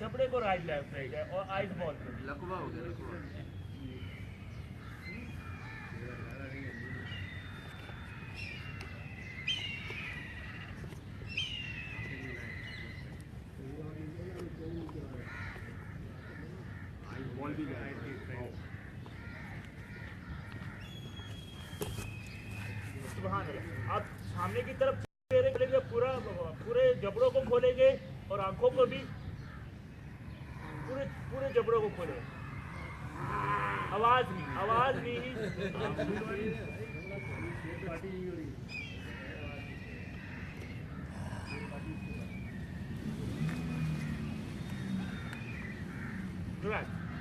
जबड़े को right left right है और आइस बॉल पे लकवा हो गया लकवा। बॉल भी गया आप सामने की तरफ चेहरे पूरा पूरे जबड़ों को खोलेंगे और आंखों को भी पूरे पूरे जबड़ों को खोले। आवाज नहीं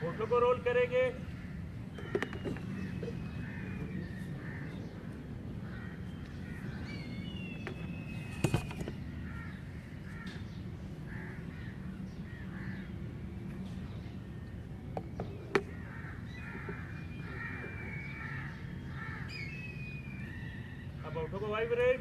फोटो को रोल करेंगे। अब फोटो को वाइब्रेट।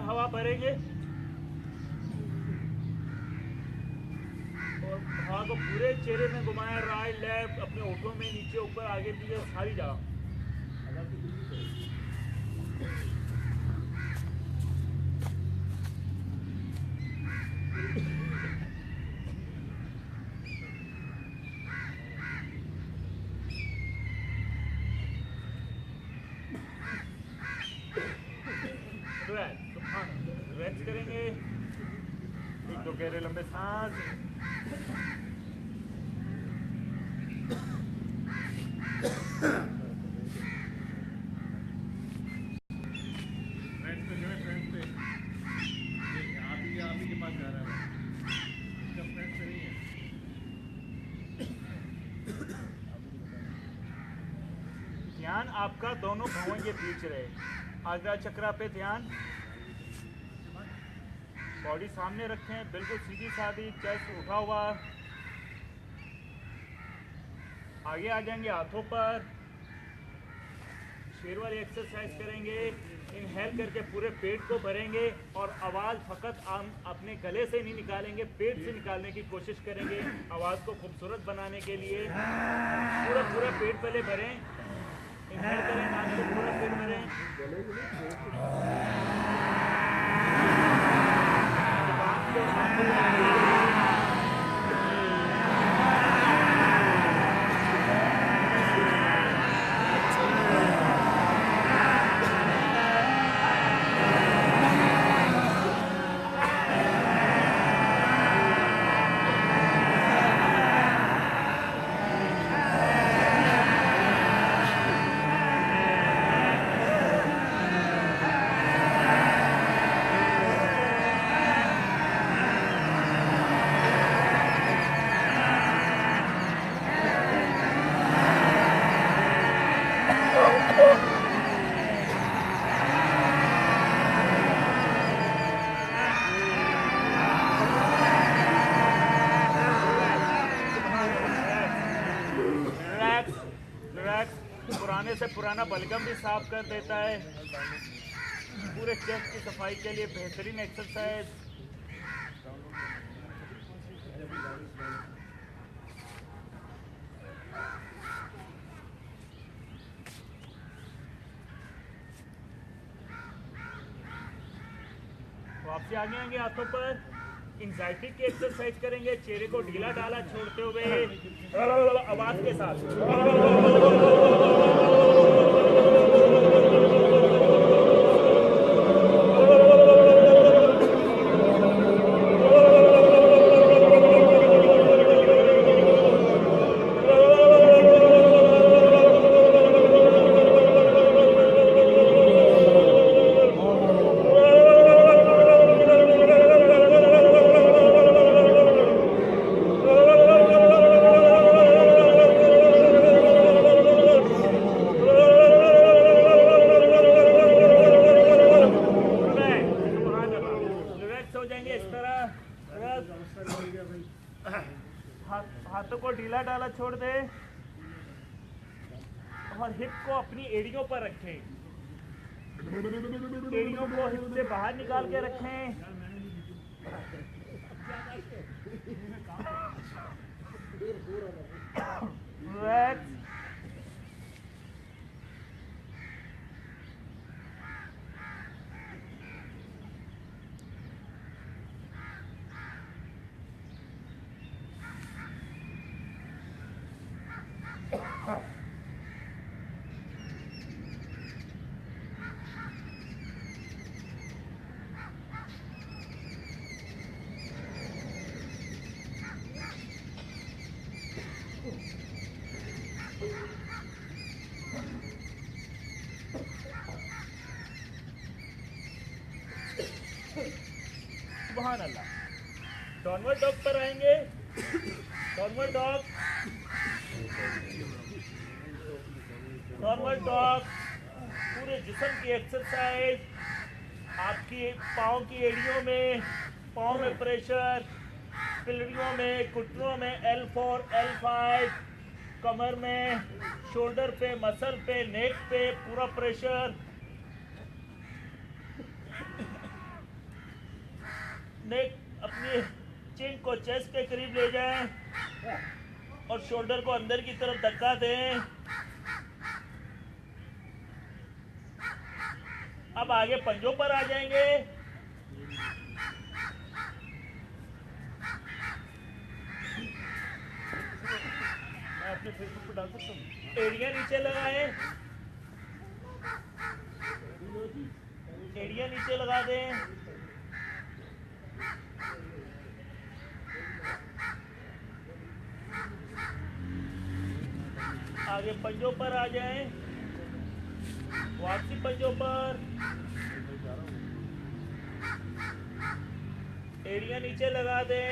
हवा भरेंगे और हवा को पूरे चेहरे में घुमाएं, राइट लेफ्ट, अपने होठों में, नीचे ऊपर, आगे पीछे, सारी जगह। रिलैक्स करेंगे, एक दो गहरे लंबे सांस। आप ही के पास जा रहा है, इसका फ्रेंड से नहीं है। ध्यान आपका दोनों भुवों के बीच रहे। आज्ञा चक्रा पे ध्यान, बॉडी सामने रखें, बिल्कुल सीधी सादी, चेस्ट उठा हुआ। आगे आ जाएंगे हाथों पर, शेर वाली एक्सरसाइज करेंगे। इनहेल करके पूरे पेट को भरेंगे और आवाज़ फकत हम अपने गले से नहीं निकालेंगे, पेट से निकालने की कोशिश करेंगे। आवाज़ को खूबसूरत बनाने के लिए पूरा पेट पहले भरें। इनहेल करें, नाक से पूरा पेट भरें। पुराने से पुराना बलगम भी साफ कर देता है। पूरे चेस्ट की सफाई के लिए बेहतरीन एक्सरसाइज। वापसी आगे आएंगे हाथों पर। एंजाइटी की एक्सरसाइज करेंगे, चेहरे को ढीला ढाला छोड़ते हुए आवाज के साथ। हाथों को ढीला डाला छोड़ दे और हिप को अपनी एड़ियों पर रखें। एड़ियों को हिप से बाहर निकाल के रखें। रिलैक्स। सुभान अल्लाह। डाउनवर्ड डॉग पर आएंगे। Downward dog, downward dog. पूरे जिस्म की एक्सरसाइज। आपकी पाँव की एड़ियों में, पाँव में प्रेशर, पिलड़ियों में, घुटनों में L4, L5, कमर में, शोल्डर पे, मसल पे, नेक पे पूरा प्रेशर। नेक अपनी चिन को चेस्ट के करीब ले जाएं और शोल्डर को अंदर की तरफ धक्का दें। अब आगे पंजों पर आ जाएंगे। मैं अपने फेसबुक पर डाल सकता हूँ। एड़ियां नीचे लगाएं। एड़ियां नीचे लगा दें। आगे पंजों पर आ जाएं। वापसी पंजों पर। एड़ियां नीचे लगा दें।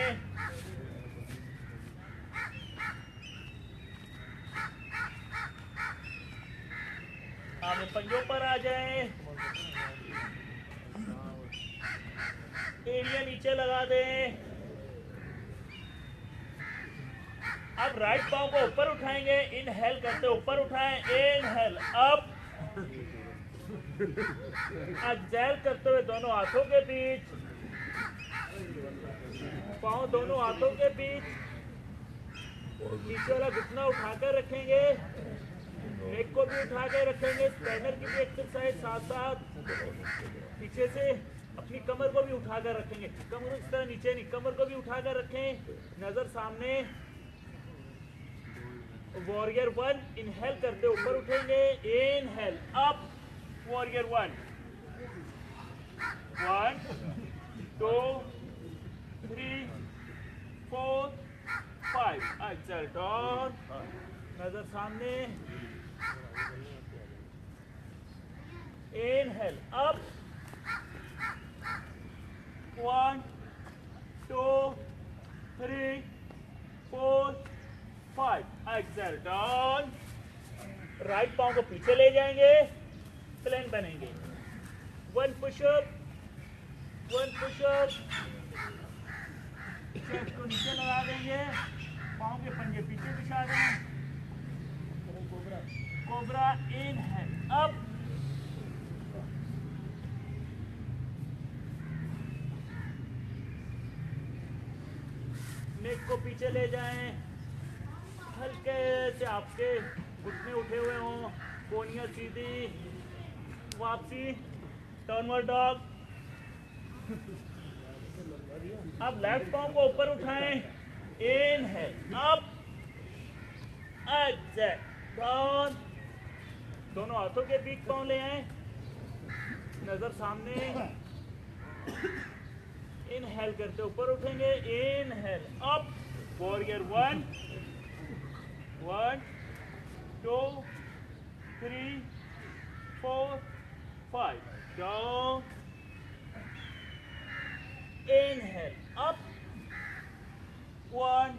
आगे पंजों पर आ जाएं। एड़ियां नीचे लगा दें। अब राइट पाँव को ऊपर उठाएंगे। इनहेल करते ऊपर उठाएं। Inhale up. एक्सहेल करते हुए दोनों हाथों के बीच, पाँव दोनों हाथों के बीच। नीचे वाला घुटना उठाकर रखेंगे। नेक को भी उठा के रखेंगे। स्पैनर की भी एक्सरसाइज साथ साथ। पीछे से अपनी कमर को भी उठाकर रखेंगे। कमर इस तरह नीचे नहीं, कमर को भी उठाकर रखें। नजर सामने। वॉरियर 1 इनहेल करते ऊपर उठेंगे। Inhale up. Warrior 1 1 2 3 4 5। Exhale down. नजर सामने। Inhale up. 1 2 3 4 5। Exhale down. Right पाँव को पीछे ले जाएंगे। प्लेन बनेंगे। 1 पुशअप, 1 पुशअप। चेस्ट को नीचे लगा देंगे। पाँव के पंजे पीछे बिछा दें। Cobra inhale up. नेक को पीछे ले जाएं। हल्के से आपके घुटने उठे हुए हों। कोहनियां सीधी। वापसी डाउनवर्ड डॉग। अब लेफ्ट पाँव को ऊपर उठाएं। Inhale up. Exhale down. दोनों हाथों के बीच पाँव ले आए। नजर सामने। इनहेल करते ऊपर उठेंगे। Inhale up. Warrior 1 1 2 3 4 5। Down. Inhale up. 1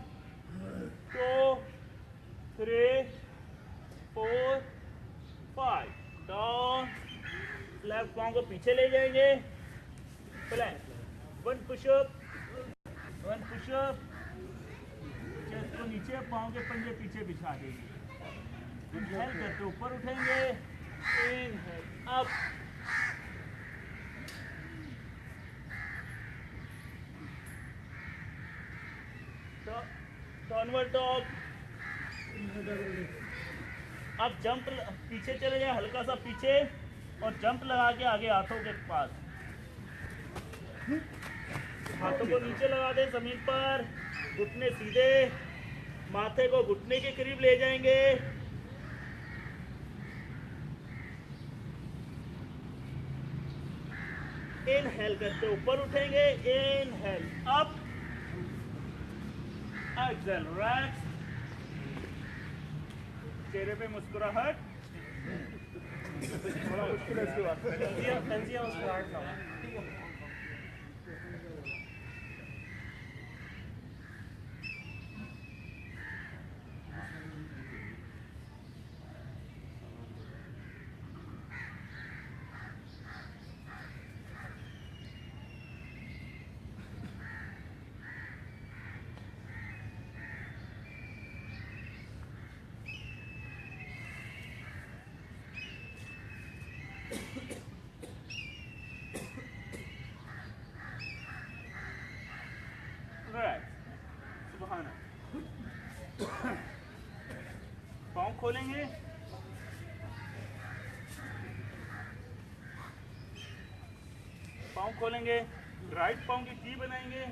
2 3 4 5। Down. Left पाँव को पीछे ले जाएंगे। प्लैंक। 1 pushup, 1 pushup. पीछे, पाँव के पंजे पीछे बिछा देंगे। इनहेल करते ऊपर उठेंगे, इनहेल अप, डाउनवर्ड डॉग। अब जंप, पीछे चले जाए, हल्का सा पीछे और जंप लगा के आगे हाथों के पास, हाथों को नीचे लगा दें जमीन पर, घुटने सीधे, माथे को घुटने के करीब ले जाएंगे। इनहेल करते ऊपर उठेंगे, इनहेल अप, एक्सेल रिलैक्स, चेहरे पे मुस्कुराहट। थोड़ा मुश्किल है इसकी बात। मुस्कुराहट था। पाँव खोलेंगे, पाँव खोलेंगे, राइट पाँव की टी बनाएंगे,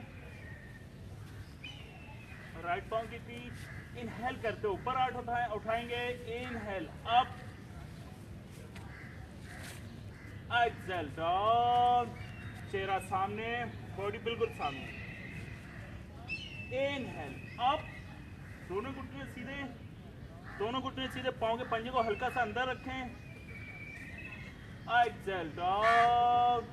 राइट पाँव की टी। इनहेल करते ऊपर आठ उठाएंगे, इनहेल अप, एक्सेल डाउन, चेहरा सामने, बॉडी बिल्कुल सामने। इनहेल अप, दोनों घुटने सीधे, दोनों घुटने सीधे, पाँव के पंजे को हल्का सा अंदर रखें, exhale down,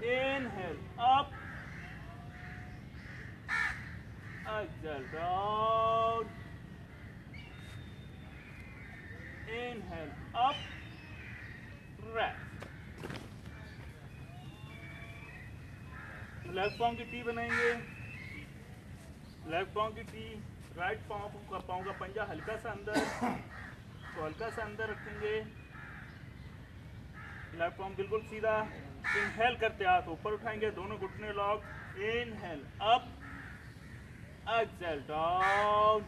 inhale up, exhale down, inhale up, rest. Left पाँव की टी बनाएंगे, लेफ्ट पाँव की टी, राइट पाँव का पंजा हल्का सा अंदर, तो हल्का सा अंदर रखेंगे, लेफ्ट पाँव बिल्कुल सीधा। इनहेल करते हाथ ऊपर उठाएंगे, दोनों घुटने lock, inhale up, exhale down,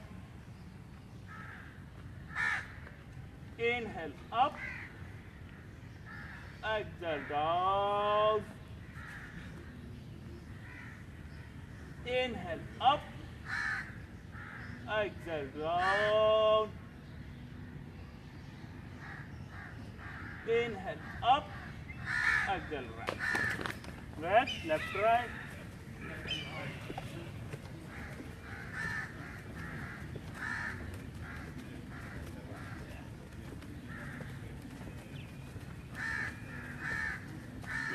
inhale up, exhale down, inhale up, exhale down, inhale up, exhale right, left right,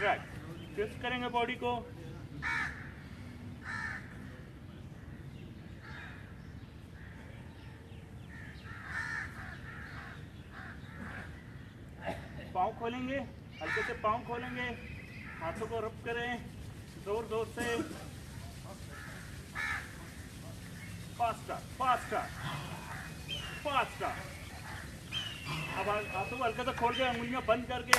right, twist करेंगे बॉडी को, पाँव खोलेंगे, हल्के से पाँव खोलेंगे, हाथों को रब करें जोर जोर से, फास्टर फास्टर फास्टर। अब हाथों को हल्का सा खोल के उंगलियां बंद करके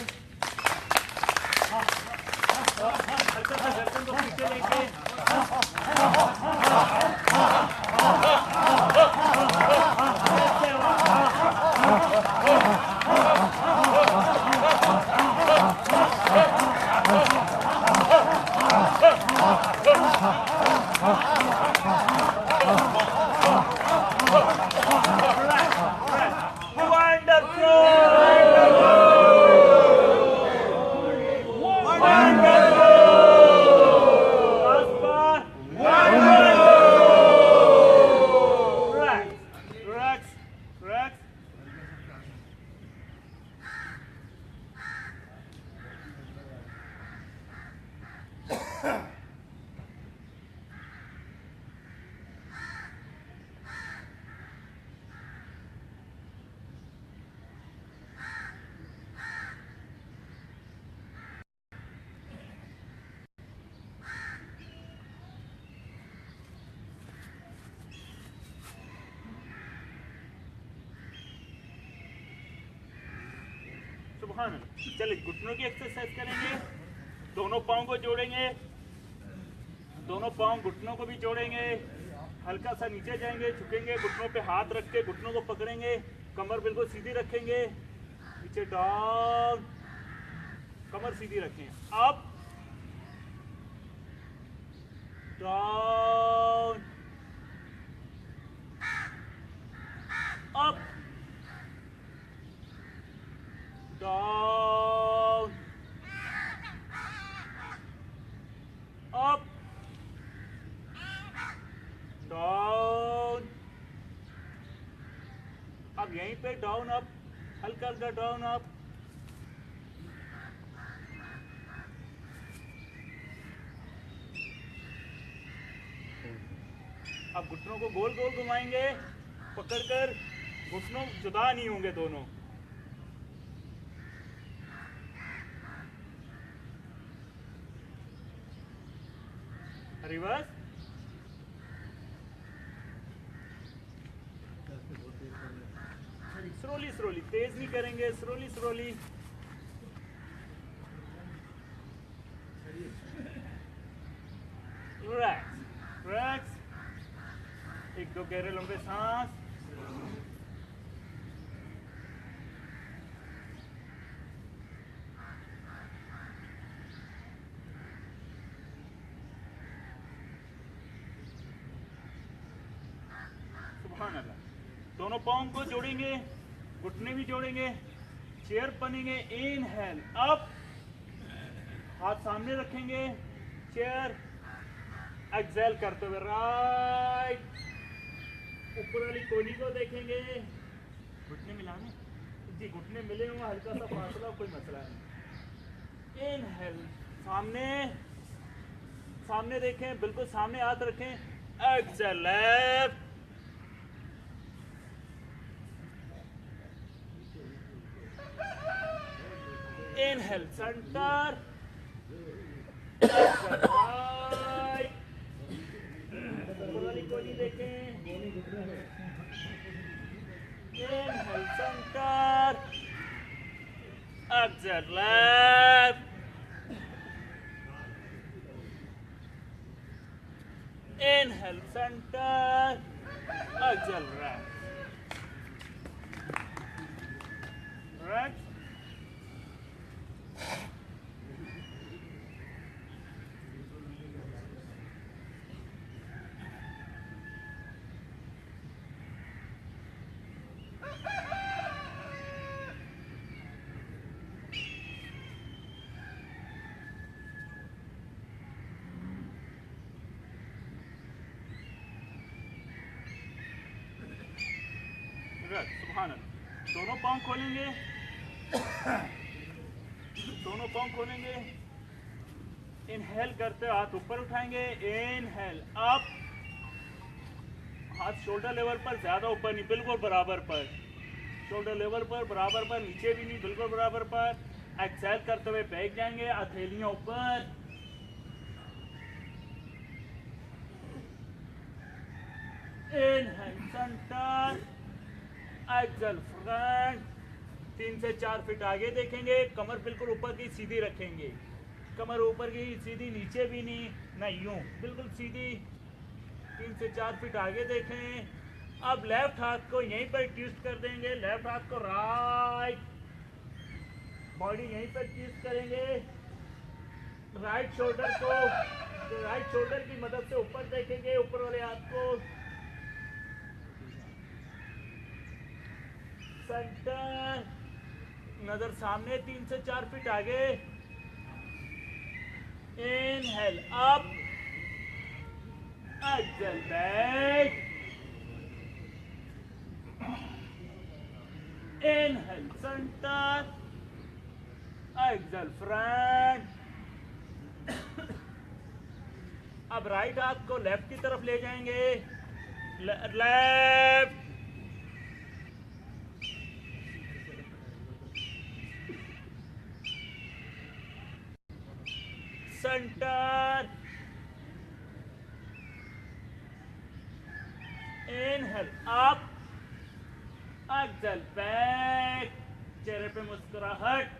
हल्का सा गर्दन को पीछे लेके सुभान अल्लाह। चलिए घुटनों की एक्सरसाइज करेंगे। दोनों पाँव को जोड़ेंगे, दोनों पाँव घुटनों को भी जोड़ेंगे, हल्का सा नीचे जाएंगे, झुकेंगे, घुटनों पे हाथ रख के घुटनों को पकड़ेंगे, कमर बिल्कुल सीधी रखेंगे, नीचे डाउन, कमर सीधी रखें, up down, up down, up down. अब यहीं पे डाउन अप, हल्का हल्का डाउन अप, अब घुटनों को गोल गोल घुमाएंगे, पकड़कर, घुटनों जुदा नहीं होंगे दोनों। रिवर्स, स्लोली स्लोली, तेज नहीं करेंगे, स्लोली स्लोली। रिलैक्स रिलैक्स, एक दो गहरे लंबे सांस। सुभान अल्लाह। दोनों पाँव को जोड़ेंगे, घुटने भी जोड़ेंगे, चेयर बनेंगे, इनहेल अप, हाथ सामने रखेंगे, चेयर, एक्सेल करते हुए राइट, ऊपर वाली कोहनी को देखेंगे, घुटने मिलाने जी, घुटने मिले हुए, हल्का सा फासला, कोई मसला नहीं। इनहेल, सामने सामने देखें, बिल्कुल सामने हाथ रखें, exhale left, inhale centre, exhale right, ऊपर वाली कोहनी देखें, inhale centre, exhale left, inhale centre, exhale right, right. सुभान अल्लाह। दोनों पाँव खोलेंगे, दोनों पाँव खोलेंगे, इनहेल करते हुए हाथ ऊपर उठाएंगे, इनहेल अप, हाथ शोल्डर लेवल पर, ज्यादा ऊपर नहीं, बिल्कुल बराबर पर, शोल्डर लेवल पर, बराबर पर, नीचे भी नहीं, बिल्कुल बराबर पर। एक्सेल करते हुए बैठ जाएंगे, हथेलियां ऊपर, इनहेल सेंटर, एक्सेल फ्रंट, 3 से 4 फीट आगे देखेंगे, कमर बिल्कुल ऊपर की सीधी रखेंगे, कमर ऊपर की सीधी, नीचे भी नहीं, ना यूं, बिल्कुल सीधी, 3 से 4 फीट आगे देखें। अब लेफ्ट हाथ को यहीं पर ट्विस्ट कर देंगे, लेफ्ट हाथ को राइट, बॉडी यहीं पर ट्विस्ट करेंगे, राइट शोल्डर को, राइट शोल्डर की मदद से ऊपर देखेंगे, ऊपर वाले हाथ को, सेंटर, नजर सामने, 3 से 4 फीट आगे, inhale up, exhale back, inhale centre, exhale front. अब राइट हाथ को लेफ्ट की तरफ ले जाएंगे, left, centre, inhale up, exhale back, चेहरे पे मुस्कुराहट,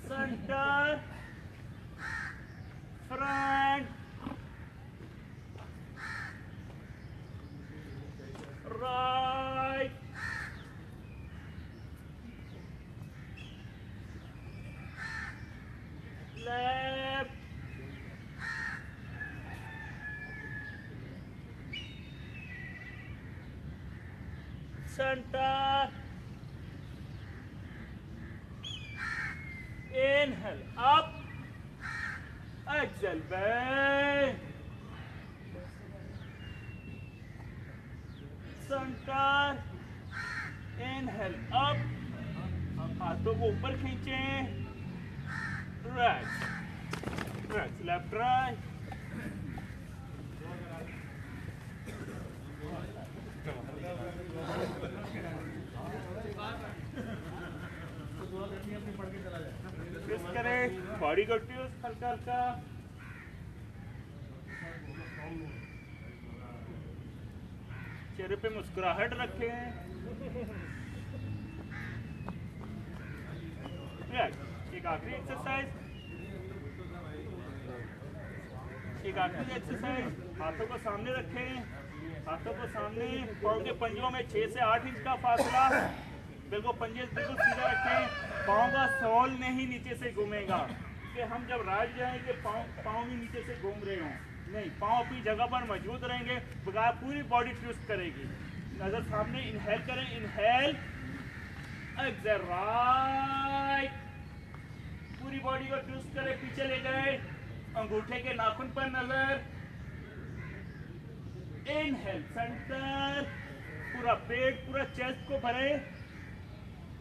centre, front, right, left, centre, inhale up, exhale back, center, inhale up, हाथों को ऊपर खींचें, relax, left right, ट्विस्ट करें, बॉडी को ट्विस्ट हल्का हल्का, चेहरे पे मुस्कुराहट रखें, एक आखिरी एक्सरसाइज, हाथों को सामने रखें, हाथों को सामने, पाँव के पंजों में 6 से 8 इंच का फासला, बिल्कुल पंजे बिल्कुल सीधा रखें, पाँव का सोल नहीं नीचे से घूमेगा, कि हम जब राइट जाएंगे पाँव भी नीचे से घूम रहे हों, नहीं, पाँव अपनी जगह पर मौजूद रहेंगे, बगैर पूरी बॉडी ट्विस्ट करेगी, नजर सामने, इनहेल करें, इनहेल, एक्सहेल राइट, पूरी बॉडी को ट्विस्ट करें, पीछे ले गए, अंगूठे के नाखून पर नजर, इनहेल सेंटर, पूरा पेट, पूरा चेस्ट को भरे,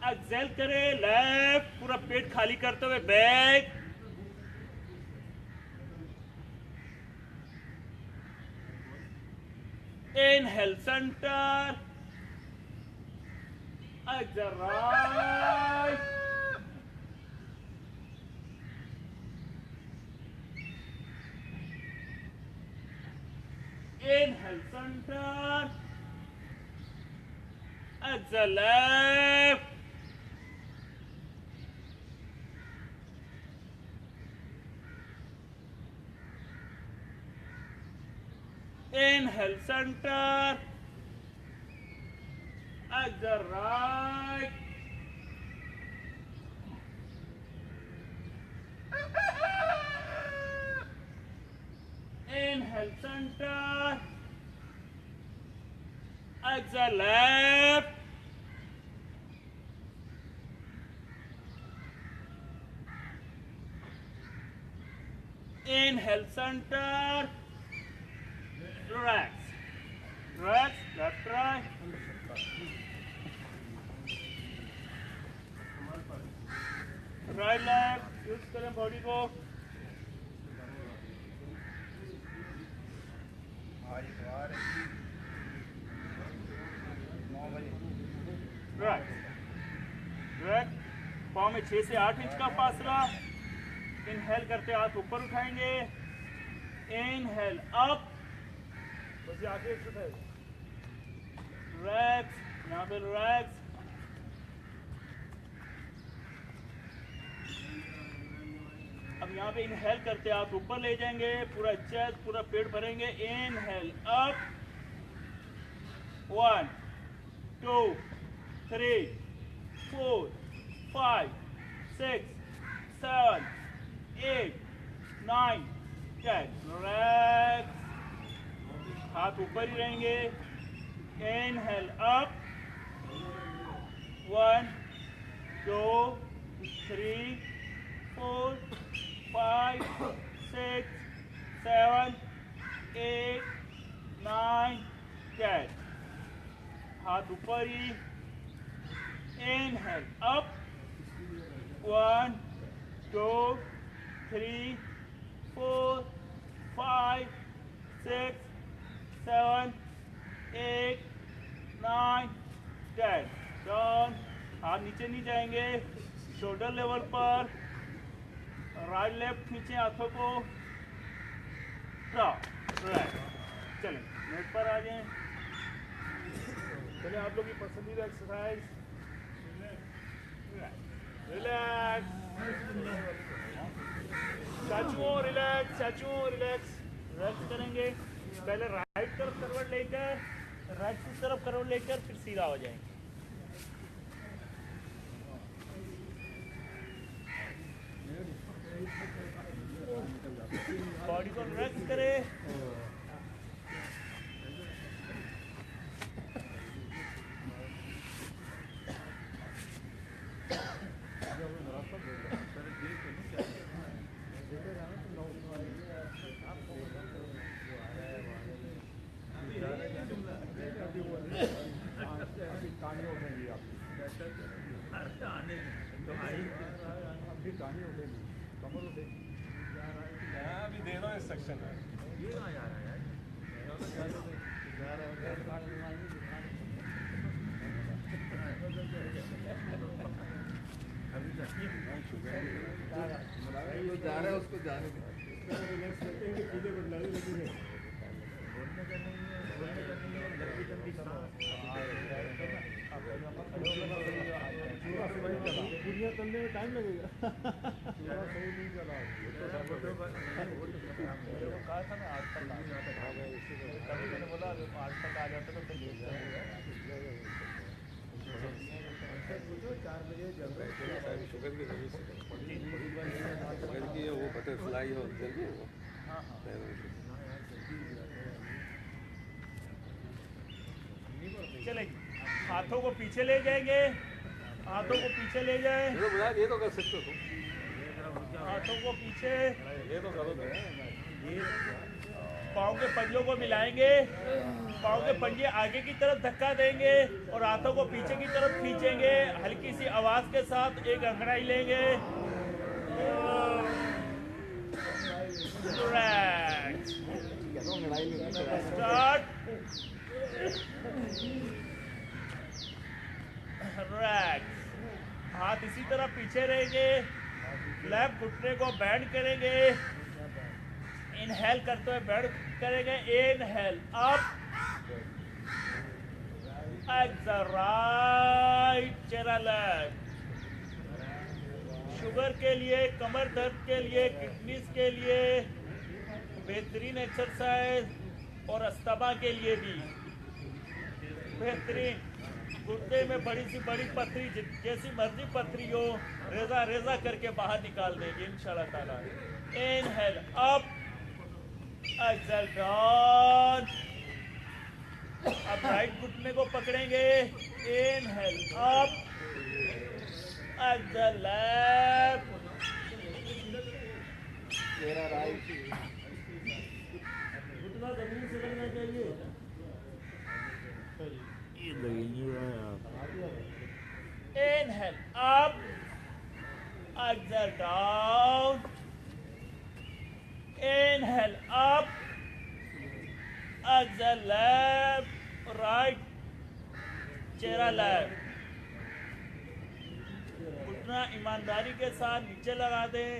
एक्सहेल करें, लेफ्ट, पूरा पेट खाली करते हुए back, inhale centre, exhale right, inhale center, exhale left, inhale center, exhale right, inhale center, exhale left, inhale center, relax, left right, right left, use करें बॉडी को, राइट, पाँव में 6 से 8 इंच का फासला, इनहेल करते हाथ ऊपर उठाएंगे, इनहेल अप, बस ये आगे एक्सरसाइज, रिलैक्स, यहाँ पे रिलैक्स, अब यहाँ पे इनहेल करते हाथ ऊपर ले जाएंगे, पूरा चेस्ट, पूरा पेट भरेंगे, इनहेल अप, 1 2 3 4 5 6 7 8 9 10, रिलैक्स, हाथ ऊपर ही रहेंगे, इनहेल अप, 1 2 3 4 5 6 7 8 9 10, हाथ ऊपर ही, इनहेल अप, 1 2 3 4 5 6 7 8 9 10, डाउन, हाथ नीचे नहीं जाएंगे, शोल्डर लेवल पर, राइट लेफ्ट खींचे हाथों को, चलें नेट पर आ जाएं, चलें आप लोग की पसंदीदा एक्सरसाइज, रिलैक्स, चाचू रिलैक्स, चाचू रिलैक्स। रिलैक्स करेंगे। पहले राइट तरफ करवट लेकर, राइट की तरफ करवट लेकर फिर सीधा हो जाएंगे। बॉडी को रिलैक्स करें। अभी दे दो इंस्ट्रक्शन है। ये कहाँ जा रहा है यार? जा रहा है उसको जाने दो। रिलैक्स करते हैं कि चीजें बदला दे लेकिन बोलने का नहीं है, बोलने का नहीं है, जल्दी जल्दी करो। दुनिया चलने में टाइम लगेगा। सही नहीं चला वो कहा था ना आज तक तभी मैंने बोला आज तक आ जाते तो फिर 4 बजे जल रहे शुगर की वजह से वो बटरफ्लाई हो चले, हाथों को पीछे ले जाएंगे, हाथों को पीछे ले जाए। ये तो कर सकते हो। हाथों को पीछे, ये तो करो। पाँव के पंजों को मिलाएंगे, पाँव के पंजे आगे की तरफ धक्का देंगे और हाथों को पीछे की तरफ खींचेंगे। हल्की सी आवाज के साथ एक अंगड़ाई लेंगे। स्टार्ट। हाथ इसी तरह पीछे रहेंगे। लेफ्ट घुटने को बेंड करेंगे। इनहेल करते हुए बेंड करेंगे। इनहेल अप, एक्सहेल राइट, चेहरा लेफ्ट। शुगर के लिए, कमर दर्द के लिए, किडनीज के लिए बेहतरीन एक्सरसाइज और अस्थमा के लिए भी बेहतरीन। गुर्दे में बड़ी सी बड़ी पथरी, जैसी मर्जी पथरी हो, रेजा रेजा करके बाहर निकाल देंगे इंशाल्लाह ताला। Inhale up, exhale down. अब राइट घुटने को पकड़ेंगे। इनहेल अप, एक्सहेल लेफ्ट, घुटना जमीन से लगना चाहिए। Inhale up, exhale down. Inhale up, exhale left, right, चेहरा लेफ्ट। घुटना ईमानदारी के साथ नीचे लगा दें।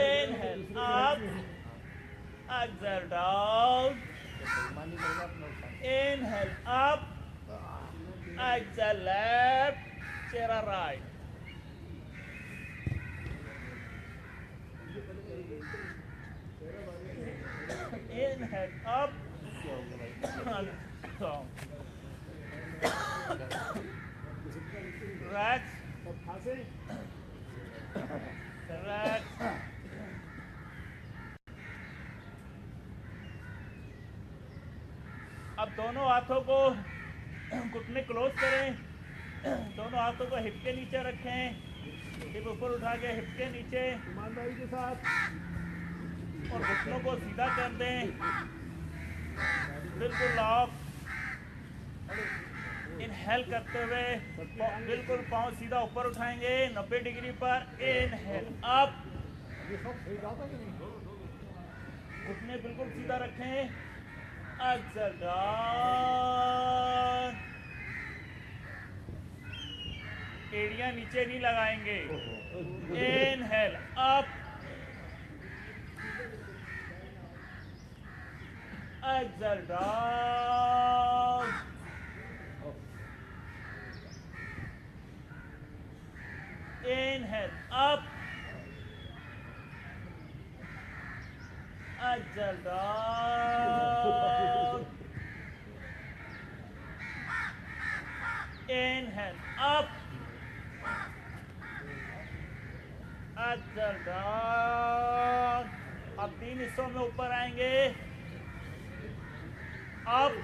Inhale up, exhale down. Inhale up, exhale left, चेहरा right. Inhale up, relax, relax. अब दोनों हाथों को घुटने क्लोज करें। दोनों हाथों को हिप के नीचे रखें। हिप ऊपर उठा के हिप के नीचे ईमानदारी के साथ और घुटनों को सीधा कर दें, बिल्कुल लॉक। इनहेल करते हुए बिल्कुल पाँव सीधा ऊपर उठाएंगे 90 डिग्री पर। इनहेल अप, घुटने बिल्कुल सीधा रखें। एक्सहेल डाउन, एड़ियां नीचे नहीं लगाएंगे। Inhale up, exhale down, up, exhale down, inhale up, exhale down. अब 3 हिस्सों में ऊपर आएंगे, up,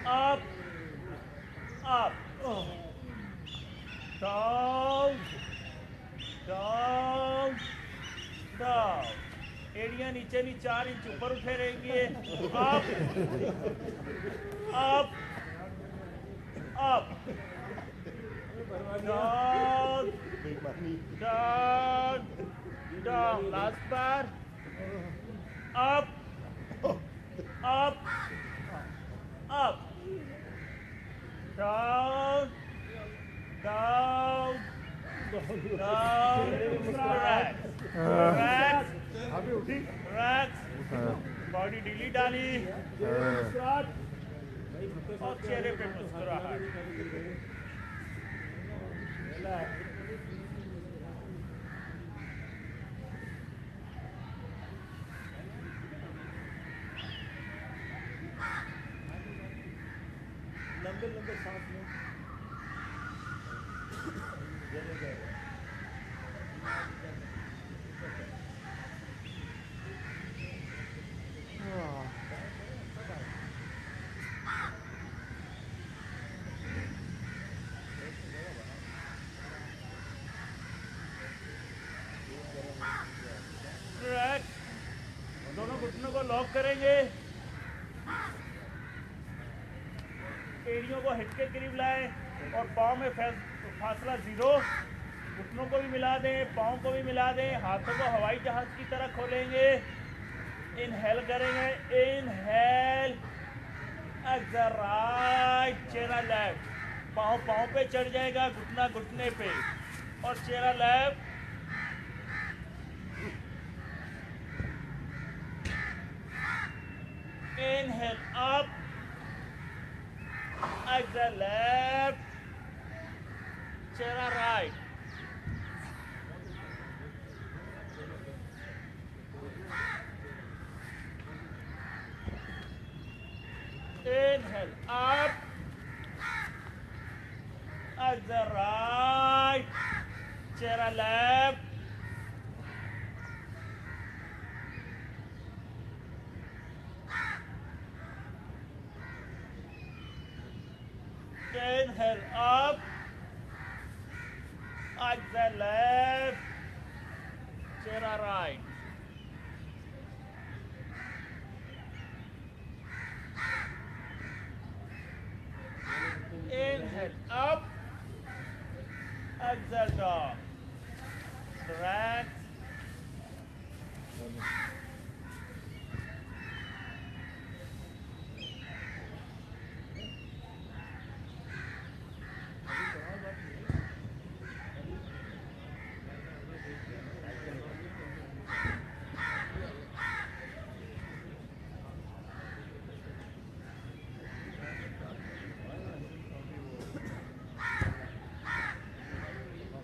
up, up, down, down, down. एड़ियां नीचे 4 इंच ऊपर उठे रहेंगे, up, up, up, down, down, down. Last बार, up, up, up, down, down, down. Relax, relax, relax. Body ढीली डाली और चेहरे पे मुस्कुराहट. लंबे लंबे सांस लें. दोनों घुटनों को लॉक करेंगे, एड़ियों को हिट के करीब लाएं और पाँव में फासला 0. घुटनों को भी मिला दें, पाँव को भी मिला दें, हाथों को हवाई जहाज की तरह खोलेंगे. इनहेल करेंगे, इनहेल, एक्सहेल राइट, चेहरा लेफ्ट, पाँव पे चढ़ जाएगा, घुटना घुटने पे और चेहरा left. Inhale up, exhale left, chehra right. Inhale up, exhale right, chehra left. Inhale up, exhale left, chehra right. Inhale up, exhale down. Relax.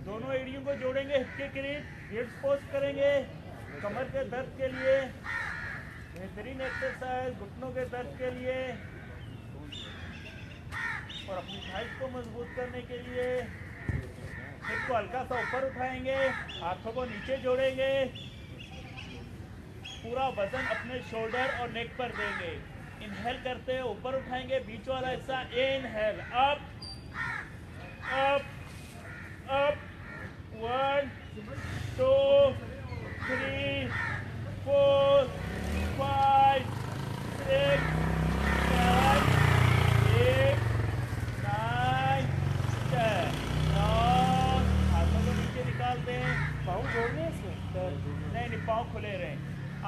दोनों एड़ियों को जोड़ेंगे हिप के करीब, हिप्स पोस्ट करेंगे. कमर के दर्द के लिए बेहतरीन एक्सरसाइज, घुटनों के दर्द के लिए और अपनी थाइस को मजबूत करने के लिए. हिप को हल्का सा ऊपर उठाएंगे, हाथों को नीचे जोड़ेंगे, पूरा वजन अपने शोल्डर और नेक पर देंगे. इनहेल करते हैं, ऊपर उठाएंगे, बीच वाला हिस्सा. Inhale up, up, up. 1, 2, 3, 4, 5, 6, 7, 8, 9, 10. हाथों को नीचे निकालते हैं. पाँव जोड़ने से नहीं, पाँव खुले रहें.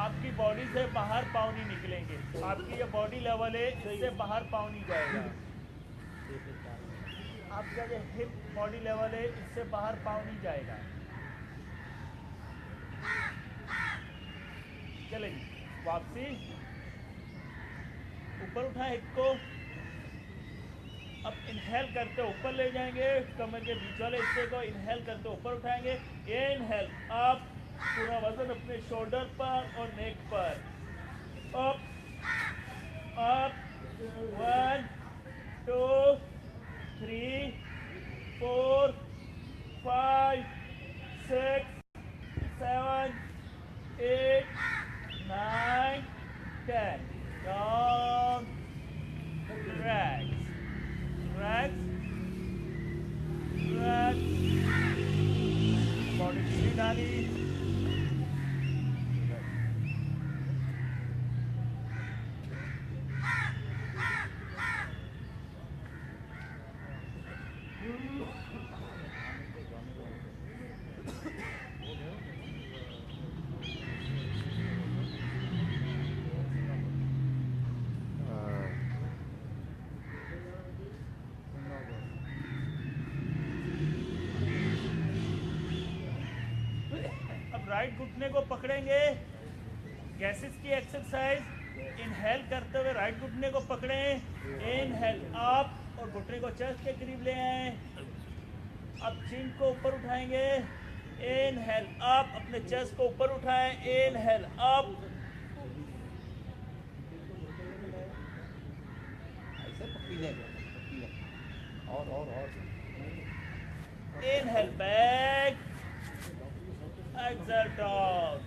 आपकी बॉडी से बाहर पाँव नहीं निकलेंगे. आपकी ये बॉडी लेवल है, इससे बाहर पाँव नहीं जाएगा. आपका जो हिप बॉडी लेवल है, इससे बाहर पाँव नहीं जाएगा. चलेगी वापसी. ऊपर उठाए हिप को. अब इनहेल इनहेल करते ऊपर ले जाएंगे, कमर के बीच वाले हिस्से को इनहेल करते ऊपर उठाएंगे। इनहेल अप, पूरा वजन अपने शोल्डर पर और नेक पर। Up up, 1 2 3 4 5 6 7 8 9 10. Down, relax, relax, relax. Body ढीली डाली। राइट घुटने को पकड़ेंगे, गैसेस की एक्सरसाइज। इनहेल करते हुए राइट घुटने को पकड़ें, इनहेल अप और घुटने को चेस्ट के करीब ले आए। अब चिन को ऊपर उठाएंगे, इनहेल अप, अपने चेस्ट को ऊपर उठाएं, inhale up, inhale back, exhale down.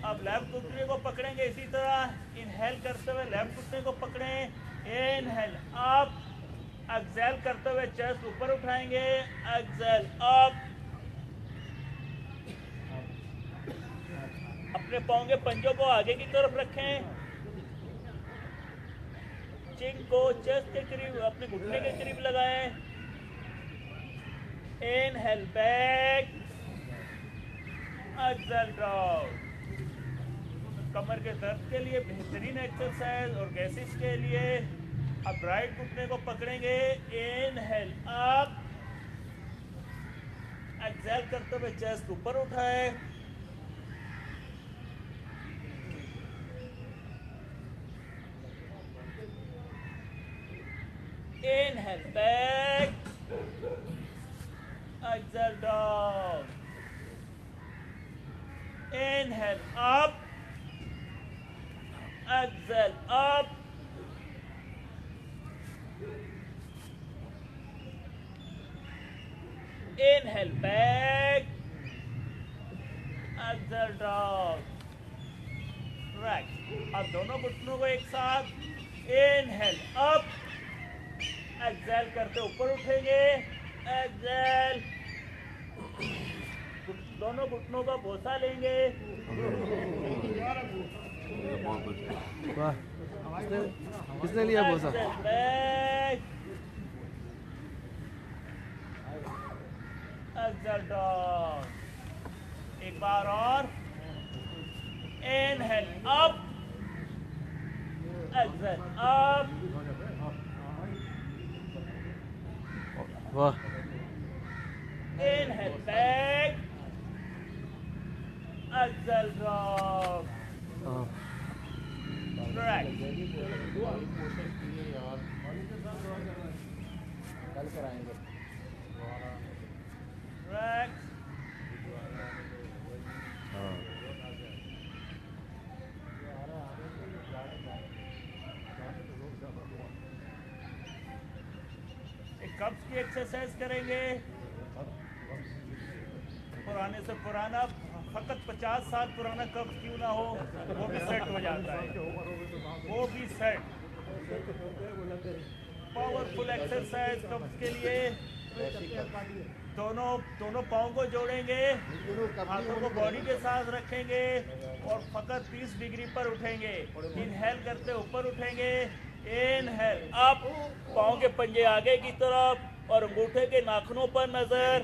अब लेफ्ट घुटने को पकड़ेंगे इसी तरह, इनहेल करते हुए लेफ्ट घुटने को पकड़ें, इनहेल अप, एक्सेल करते हुए चेस्ट ऊपर उठाएंगे, एक्सेल अप। अपने पाँव के पंजों को आगे की तरफ रखें, चिन को चेस्ट के करीब, अपने घुटने के करीब लगाएं, इनहेल बैक, एक्सेल डाउन। कमर के दर्द के लिए बेहतरीन एक्सरसाइज और गैसेस के लिए अब राइट घुटने को पकड़ेंगे, इनहेल अप, एक्सेल करते हुए चेस्ट ऊपर उठाए, inhale back, exhale down, inhale up, exhale up, inhale back, exhale down, right. अब दोनों घुटनों को एक साथ, inhale up, exhale करते ऊपर उठेंगे, exhale, दोनों घुटनों का बोसा लेंगे। वाह, किसने लिया बोसा? Exhale down. एक बार और, इनहेल अप, एक्सेल अप, वाह, inhale back, exhale drop, right. कल कराएंगे। राइट। एक कब्ज की एक्सरसाइज करेंगे। पुराने से पुराना, फकत 50 साल पुराना कब्ज क्यों ना हो, वो भी सेट हो जाता है, वो भी सेट। पावरफुल एक्सरसाइज कब्ज के लिए। दोनों पाँव को जोड़ेंगे, हाथों को बॉडी के साथ रखेंगे और फकत 30 डिग्री पर उठेंगे। इनहेल करते ऊपर उठेंगे, इनहेल अप, पाँव के पंजे आगे की तरफ और अंगूठे के नाखूनों पर नजर।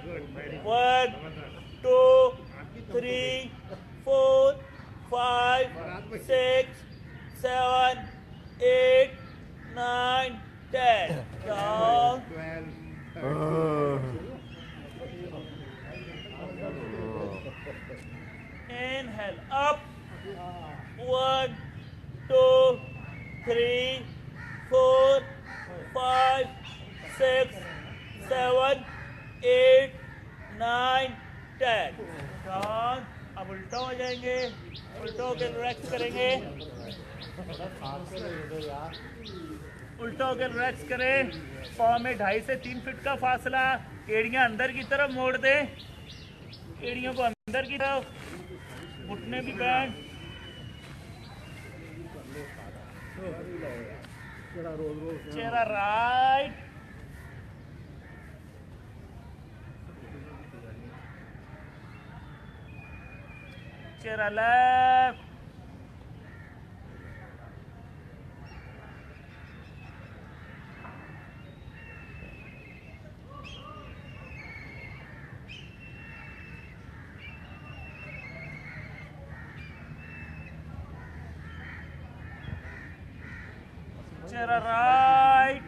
1 2 3 4 5 6 7 8 9 10 down। Inhale up, 1 2 3 4 5 6, 7, 8, 9, 10। टर्न। अब उल्टा हो जाएंगे, उल्टा होकर रिलैक्स करेंगे, उल्टा होकर रिलैक्स करें। पाँव में 2.5 से 3 फीट का फासला, एड़ियां अंदर की तरफ मोड़ दें, एड़ियों को अंदर की तरफ, घुटने भी बैंड। चेहरा राइट, चेहरा लेफ्ट, चेहरा राइट,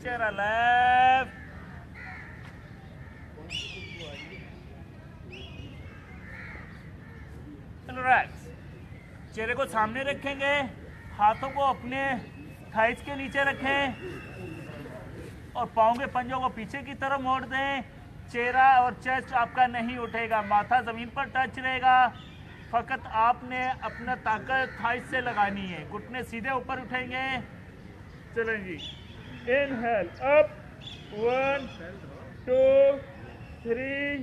चेहरा लेफ्ट, रिलैक्स। चेहरे को सामने रखेंगे, हाथों को अपने थाइस के नीचे रखें और पाँव के पंजों को पीछे की तरफ मोड़ दें। चेहरा और चेस्ट आपका नहीं उठेगा, माथा जमीन पर टच रहेगा। फकत आपने अपना ताकत थाइस से लगानी है, घुटने सीधे ऊपर उठेंगे। चलें जी, इनहेल अप, 1, 2, 3,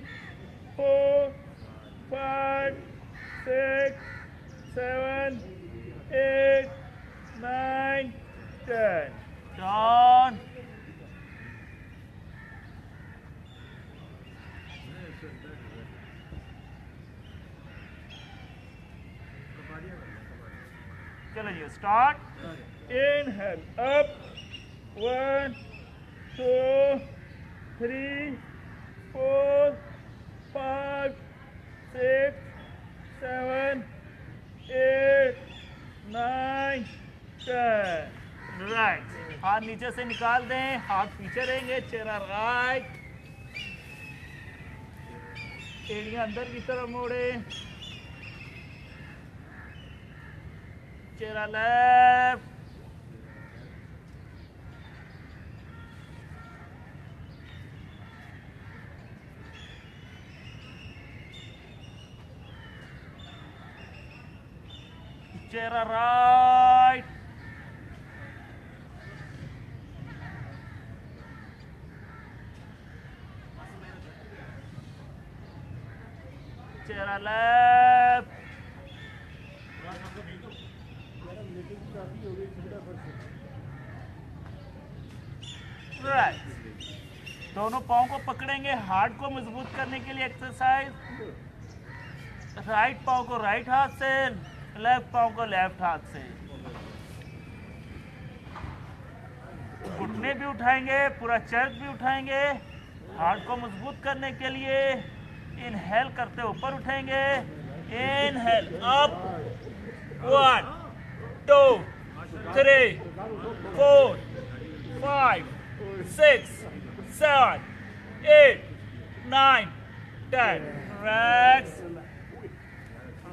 4, 5, 6, 7, 8, 9, 10। टर्न। चलिए स्टार्ट। Inhale up, 1, 2, 3, 4, 5, 6, 7, 8, 9, 10। राइट, हाथ नीचे से निकाल दें, हाथ पीछे रहेंगे, चेहरा राइट, एड़ियां अंदर की तरफ मोड़े, चेहरा लेफ्ट, चेहरा राइट, चेहरा लेफ्ट, राइट। दोनों पाँव को पकड़ेंगे, हार्ट को मजबूत करने के लिए एक्सरसाइज। राइट पाँव को राइट हाथ से, लेफ्ट पाँव को लेफ्ट हाथ से। घुटने भी उठाएंगे, पूरा चेस्ट भी उठाएंगे, हार्ट को मजबूत करने के लिए। इनहेल करते ऊपर उठेंगे, inhale up, 1, 2, 3, 4, 5, 6, 7, 8, 9, 10। Relax,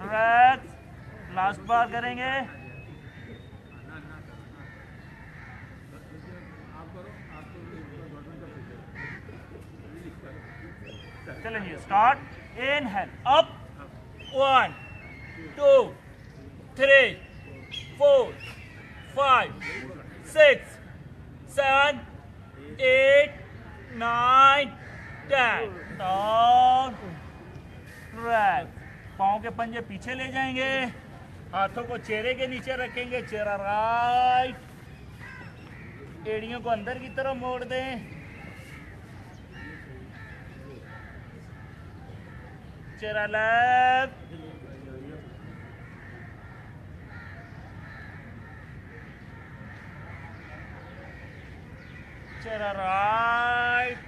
relax. Last बार करेंगे। चलेंगे start. Inhale up, 1, 2, 3, 4, 5, 6, 7, 8, 9, 10। Down, relax. पाँव के पंजे पीछे ले जाएंगे, हाथों को चेहरे के नीचे रखेंगे, चेहरा राइट, एड़ियों को अंदर की तरफ मोड़ दें, चेहरा लेफ्ट, चेहरा राइट,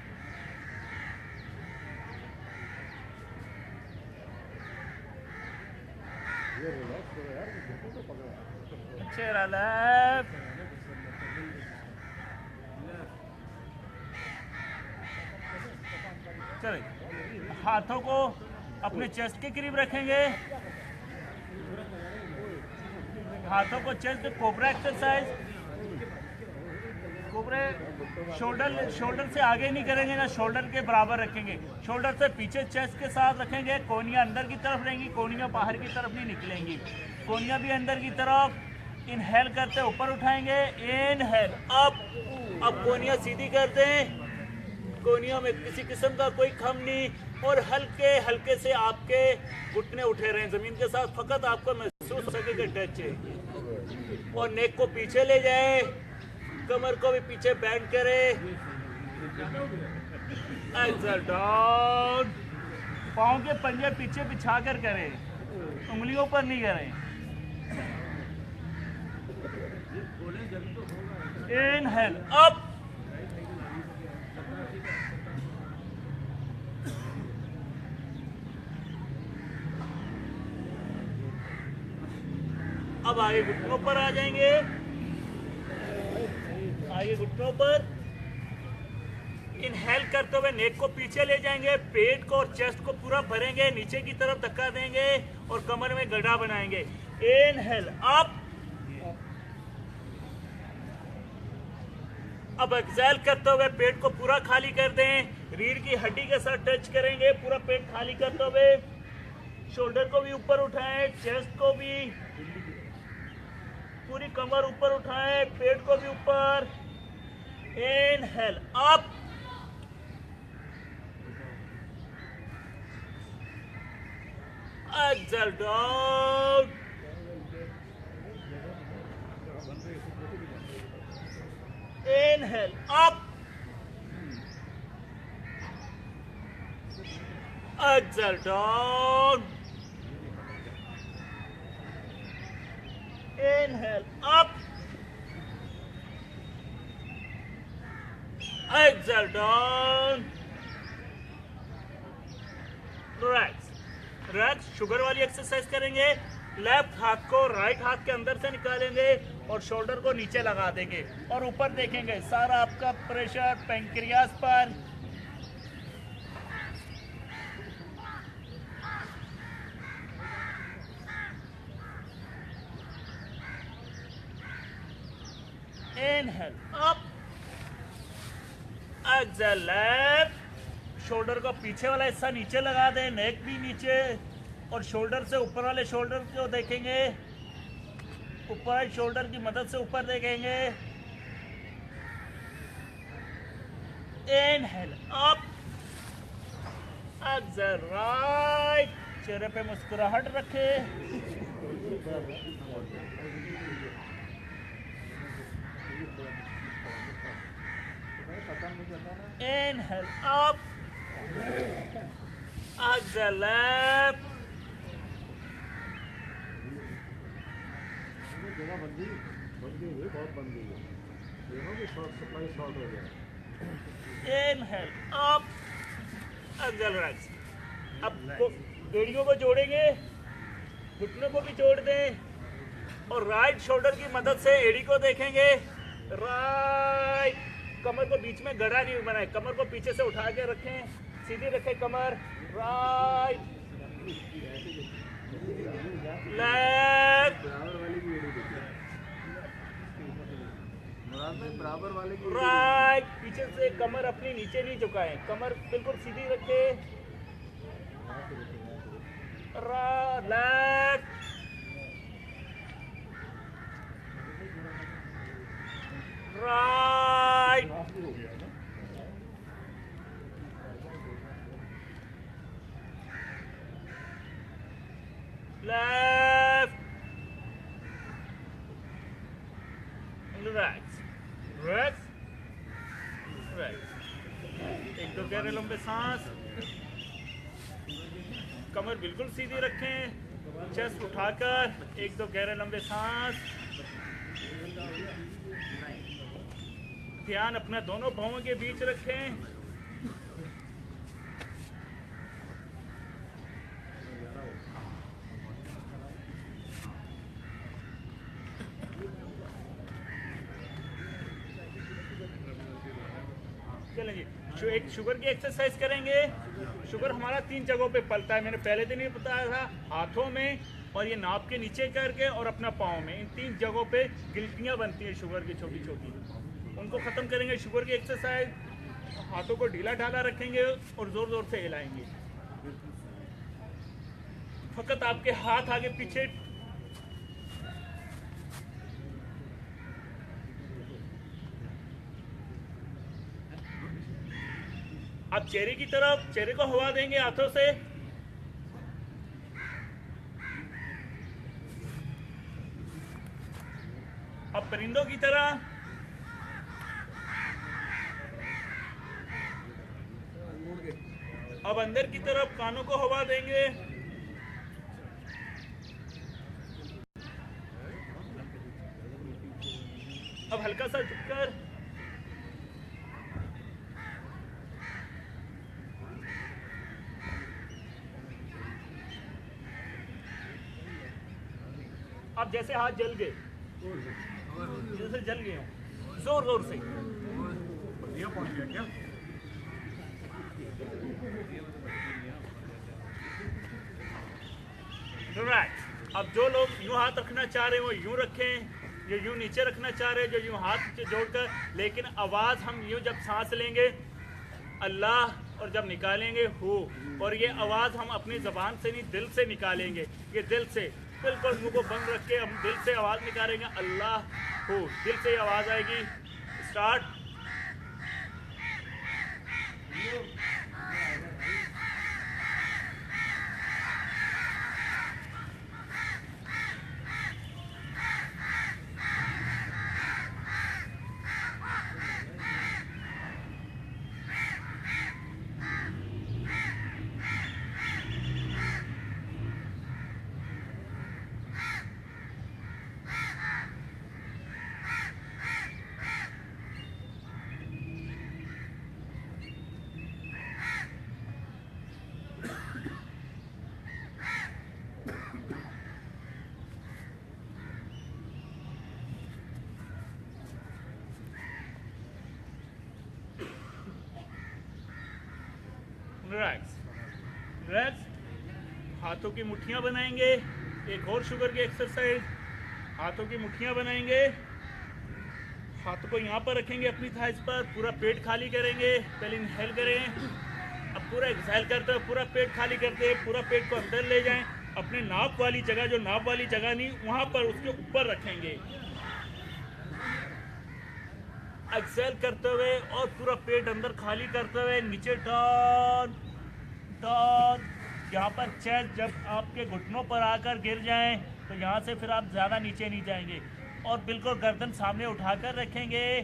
चेहरा लेफ्ट, चलिए हाथों को अपने चेस्ट के करीब रखेंगे, हाथों को चेस्ट पे कोबरा एक्सरसाइज। कोबरे शोल्डर से आगे नहीं करेंगे ना शोल्डर के बराबर रखेंगे, शोल्डर से पीछे चेस्ट के साथ रखेंगे। कोहनियाँ अंदर की तरफ रहेंगी, कोहनियाँ बाहर की तरफ नहीं निकलेंगी, कोहनियाँ भी अंदर की तरफ। इनहेल करते ऊपर उठाएंगे, इनहेल अप। अब कोहनियाँ सीधी कर दें, कोहनियों में किसी किस्म का कोई खम नहीं, और हल्के हल्के से आपके घुटने उठे रहे जमीन के साथ, फकत आपको महसूस हो सके कि टच है। और नेक को पीछे ले जाए, कमर को भी पीछे बैंड करे। एक्सेल डाउन, पाँव के पंजे पीछे बिछा कर करें, उंगलियों पर नहीं करें। इनहेल अप, अब आगे घुटनों पर आ जाएंगे, आगे घुटनों पर। इनहेल करते हुए नेक को पीछे ले जाएंगे, पेट को और चेस्ट को पूरा भरेंगे, नीचे की तरफ धक्का देंगे और कमर में गड्ढा बनाएंगे। इनहेल अप, अब एक्सेल करते हुए पेट को पूरा खाली कर दें, रीढ़ की हड्डी के साथ टच करेंगे, पूरा पेट खाली करते हुए। शोल्डर को भी ऊपर उठाएं, चेस्ट को भी, पूरी कमर ऊपर उठाएं, पेट को भी ऊपर। Inhale up, exhale down, inhale up, exhale down, inhale up, exhale down, relax। Sugar वाली एक्सरसाइज करेंगे। लेफ्ट हाथ को राइट हाथ के अंदर से निकालेंगे और शोल्डर को नीचे लगा देंगे और ऊपर देखेंगे, सारा आपका प्रेशर पैंक्रियाज पर। Inhale up, exhale left। Shoulder का पीछे वाला हिस्सा नीचे लगा दें, नेक भी नीचे, और शोल्डर से ऊपर वाले शोल्डर को देखेंगे, ऊपर शोल्डर की मदद से ऊपर देखेंगे। Inhale up, exhale right। चेहरे पे मुस्कुराहट रखें। Inhale up, exhale left। जगह बन गई है, बहुत बन गई है, देखो कि शॉर्ट सप्लाई शॉर्ट हो गया। Inhale up, exhale right। अब एड़ियों को जोड़ेंगे, घुटनों को भी जोड़ दें और राइट शोल्डर की मदद से एड़ी को देखेंगे। राइट, कमर को बीच में गड़ा नहीं बनाए, कमर को पीछे से उठा के रखें, सीधी रखें कमर। राइट, लेफ्ट, बराबर वाले की राइट। पीछे से कमर अपनी नीचे नहीं झुकाएं, कमर बिल्कुल सीधी रखें। Left, right, left, relax, relax, relax. एक दो गहरे लंबे सांस, कमर बिल्कुल सीधी रखें, चेस्ट उठाकर एक दो गहरे लंबे सांस। ध्यान अपना दोनों पांवों के बीच रखें। चलें जी, एक शुगर की एक्सरसाइज करेंगे। शुगर हमारा 3 जगहों पे पलता है, मैंने पहले दिन ही बताया था। हाथों में, और ये नाप के नीचे करके और अपना पाँव में, इन 3 जगहों पे गिल्टियाँ बनती हैं शुगर की छोटी छोटी, उनको ख़त्म करेंगे। शुगर की एक्सरसाइज, हाथों को ढीला ढाला रखेंगे और ज़ोर ज़ोर से हिलाएंगे। फ़कत आपके हाथ आगे पीछे आप चेहरे की तरफ, चेहरे को हवा देंगे हाथों से। अब परिंदों की तरह अब अंदर की तरफ कानों को हवा देंगे। अब हल्का सा झुककर अब जैसे हाथ जल गए, जैसे जल गए हो, जोर जोर से। ये पहुंच गया क्या? राइट। अब जो लोग यूं हाथ रखना चाह रहे हैं वो यूं रखें, जो यूं नीचे रखना चाह रहे हैं, जो यूं हाथ जोड़कर, लेकिन आवाज़ हम यूं जब सांस लेंगे अल्लाह और जब निकालेंगे हो, और ये आवाज़ हम अपनी ज़बान से नहीं दिल से निकालेंगे। ये दिल से बिल्कुल मुंह को बंद रख के हम दिल से आवाज़ निकालेंगे अल्लाह हो, दिल से आवाज़ आएगी। स्टार्ट। Relax relax. हाथों की मुट्ठियाँ बनाएंगे। एक और शुगर की एक्सरसाइज, हाथों की मुट्ठियाँ बनाएंगे, हाथों को यहाँ पर रखेंगे अपनी थाइस पर, पूरा पेट खाली करेंगे। पहले इनहेल करें, अब पूरा एक्सहेल करते हुए पूरा पेट खाली करते हैं, पूरा पेट को अंदर ले जाएं। अपने नाप वाली जगह, जो नाप वाली जगह नहीं वहाँ पर, उसके ऊपर रखेंगे। एक्सहेल करते हुए और पूरा पेट अंदर खाली करते हुए नीचे टर्न टर्न। यहाँ पर चेस्ट जब आपके घुटनों पर आकर गिर जाएं तो यहाँ से फिर आप ज़्यादा नीचे नहीं जाएंगे, और बिल्कुल गर्दन सामने उठाकर रखेंगे।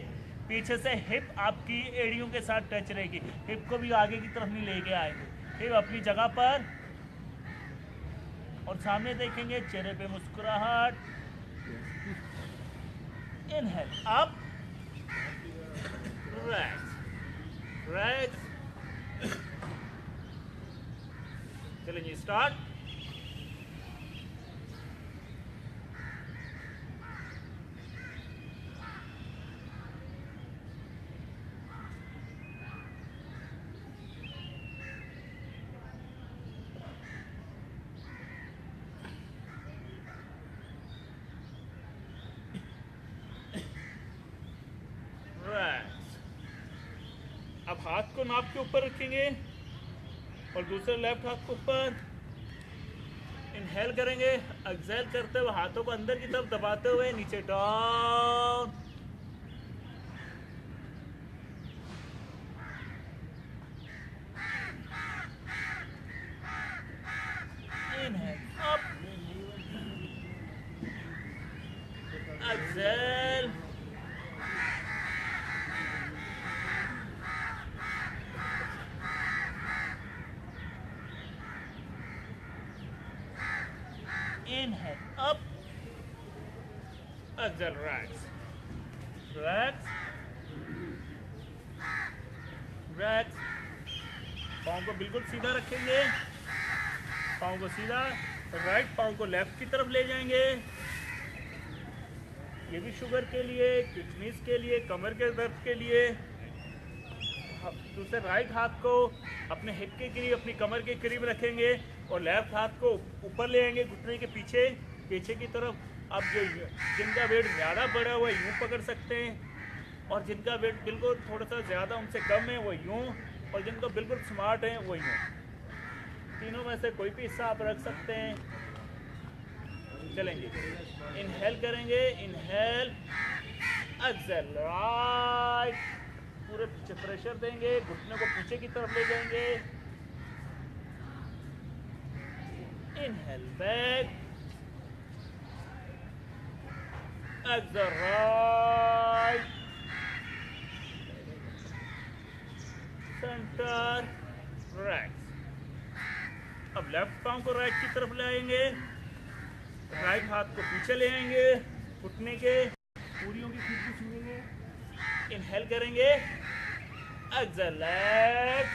पीछे से हिप आपकी एड़ियों के साथ टच रहेगी, हिप को भी आगे की तरफ नहीं लेके आएंगे। हिप अपनी जगह पर और सामने देखेंगे, चेहरे पे मुस्कुराहट। Inhale up, relax relax. चलिए जी, स्टार्ट। अब हाथ को नाप के ऊपर रखेंगे और दूसरे लेफ्ट हाथ को ऊपर। इनहेल करेंगे, एक्सहेल करते हुए हाथों को अंदर की तरफ दबाते हुए नीचे down. Inhale up, exhale, inhale up, exhale, relax, relax, relax। पाँव को बिल्कुल सीधा रखेंगे, पाँव को सीधा, राइट पाँव को लेफ्ट की तरफ ले जाएंगे। ये भी शुगर के लिए, किडनीज के लिए, कमर के दर्द के लिए। दूसरे राइट हाथ को अपने हिप के करीब, अपनी कमर के करीब रखेंगे और लेफ्ट हाथ को ऊपर ले आएंगे घुटने के पीछे पीछे की तरफ। अब जो जिनका वेट ज़्यादा बढ़ा हुआ है यूँ पकड़ सकते हैं, और जिनका वेट बिल्कुल थोड़ा सा ज़्यादा उनसे कम है वो यूँ, और जिनको बिल्कुल स्मार्ट है वो यूँ। तीनों में से कोई भी हिस्सा आप रख सकते हैं। चलेंगे, इनहेल करेंगे, इनहेल, एक्सेल, राइट, पूरे पीछे प्रेशर देंगे, घुटने को पीछे की तरफ ले जाएंगे, inhale back, exhale right, centre, right. अब लेफ्ट पांव को राइट की तरफ ले आएंगे, राइट हाथ को पीछे ले आएंगे, घुटने के पूरियों की खुशबू सूंघेंगे, इनहेल करेंगे, exhale left,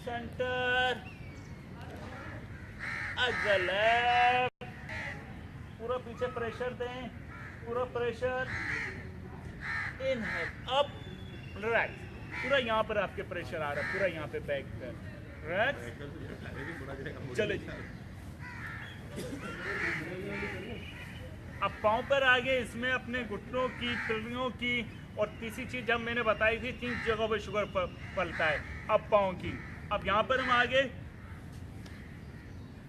centre, exhale left, पूरा पीछे प्रेशर दें, पूरा प्रेशर, इनहेल अप, राइट, पूरा यहाँ पर आपके प्रेशर आ रहा है, पूरा यहाँ पे बैक पर, राइट। चले जी, अब पाँव पर आगे इसमें अपने घुटनों की, पिल्लियों की, और तीसरी चीज जब मैंने बताई थी 3 जगहों पे शुगर पलता है। अब पाँव की, अब यहाँ पर हम आगे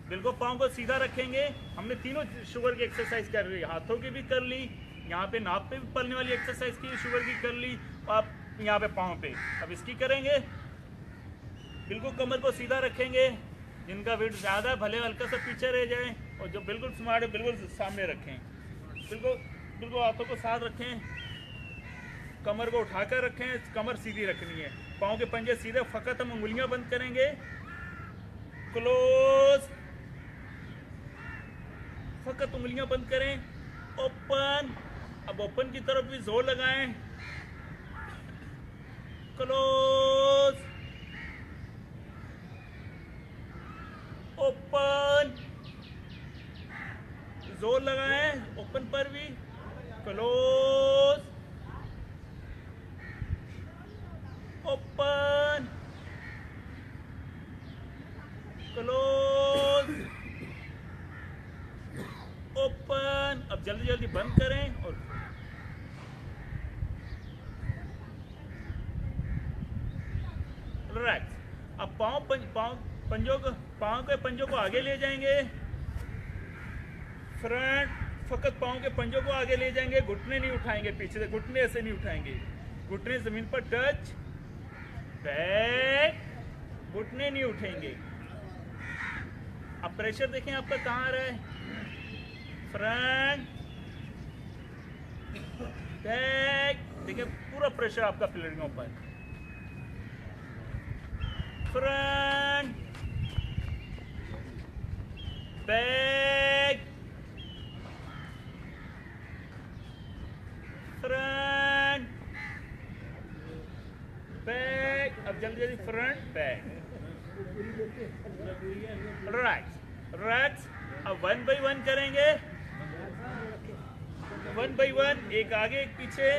बिल्कुल पाँव को सीधा रखेंगे। हमने तीनों शुगर की एक्सरसाइज कर ली, हाथों की भी कर ली, यहाँ पे नाप पे भी पलने वाली एक्सरसाइज की शुगर की कर ली, और अब यहाँ पे पाँव पे अब इसकी करेंगे। बिल्कुल कमर को सीधा रखेंगे, जिनका वेट ज़्यादा है भले हल्का सा पीछे रह जाए, और जो बिल्कुल स्मार्ट है बिल्कुल सामने रखें, बिल्कुल हाथों को साथ रखें, कमर को उठाकर रखें, कमर सीधी रखनी है, पाँव के पंजे सीधे, फकत हम उंगलियां बंद करेंगे, क्लोज, फकत उंगलियां बंद करें, ओपन, अब ओपन की तरफ भी जोर लगाएं, क्लोज, ओपन, जोर लगाएं, ओपन पर भी, क्लोज, ओपन, क्लोज, ओपन। अब जल्दी जल्दी बंद करें और रिलैक्स। अब पाँव के पंजों को आगे ले जाएंगे, फ्रंट, फकत पाँव के पंजों को आगे ले जाएंगे, घुटने नहीं उठाएंगे पीछे से, घुटने ऐसे नहीं उठाएंगे, घुटने जमीन पर टच, बैक, घुटने नहीं उठेंगे। अब प्रेशर देखें आपका कहाँ आ रहा है, फ्रंट, बैक, देखिए पूरा प्रेशर आपका पिलरियों पर, फ्रंट, बैक, फ्रंट, बैक। अब जल्दी जल्दी फ्रंट, बैक, राइट, राइट। अब 1 बाई 1 करेंगे, 1 बाई 1, एक आगे एक पीछे,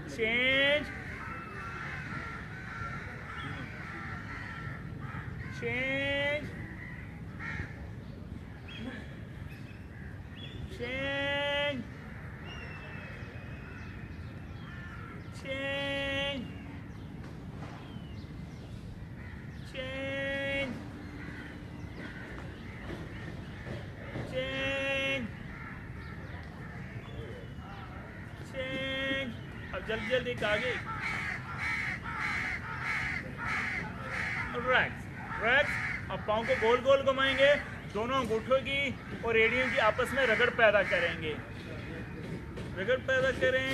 change, change, change, change, change, change, change. अब जल्दी जल्दी आगे, राइट, राइट। अब पाँव को गोल गोल घुमाएंगे, दोनों अंगूठों की और एड़ियों की आपस में रगड़ पैदा करेंगे, रगड़ पैदा करें,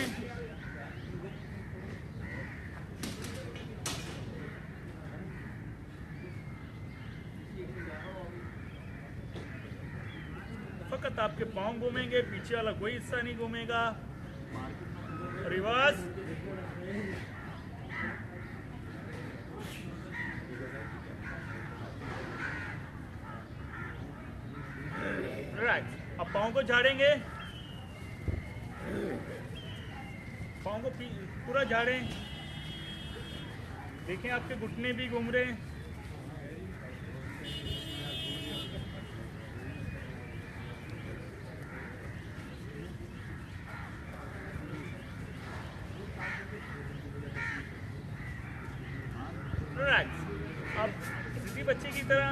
फकत आपके पाँव घूमेंगे, पीछे वाला कोई हिस्सा नहीं घूमेगा, रिवर्स, राइट। अब पाँव को झाड़ेंगे, पाँव को पूरा झाड़ें, देखें आपके घुटने भी घूम रहे हैं। रिलैक्स। अब किसी बच्चे की तरह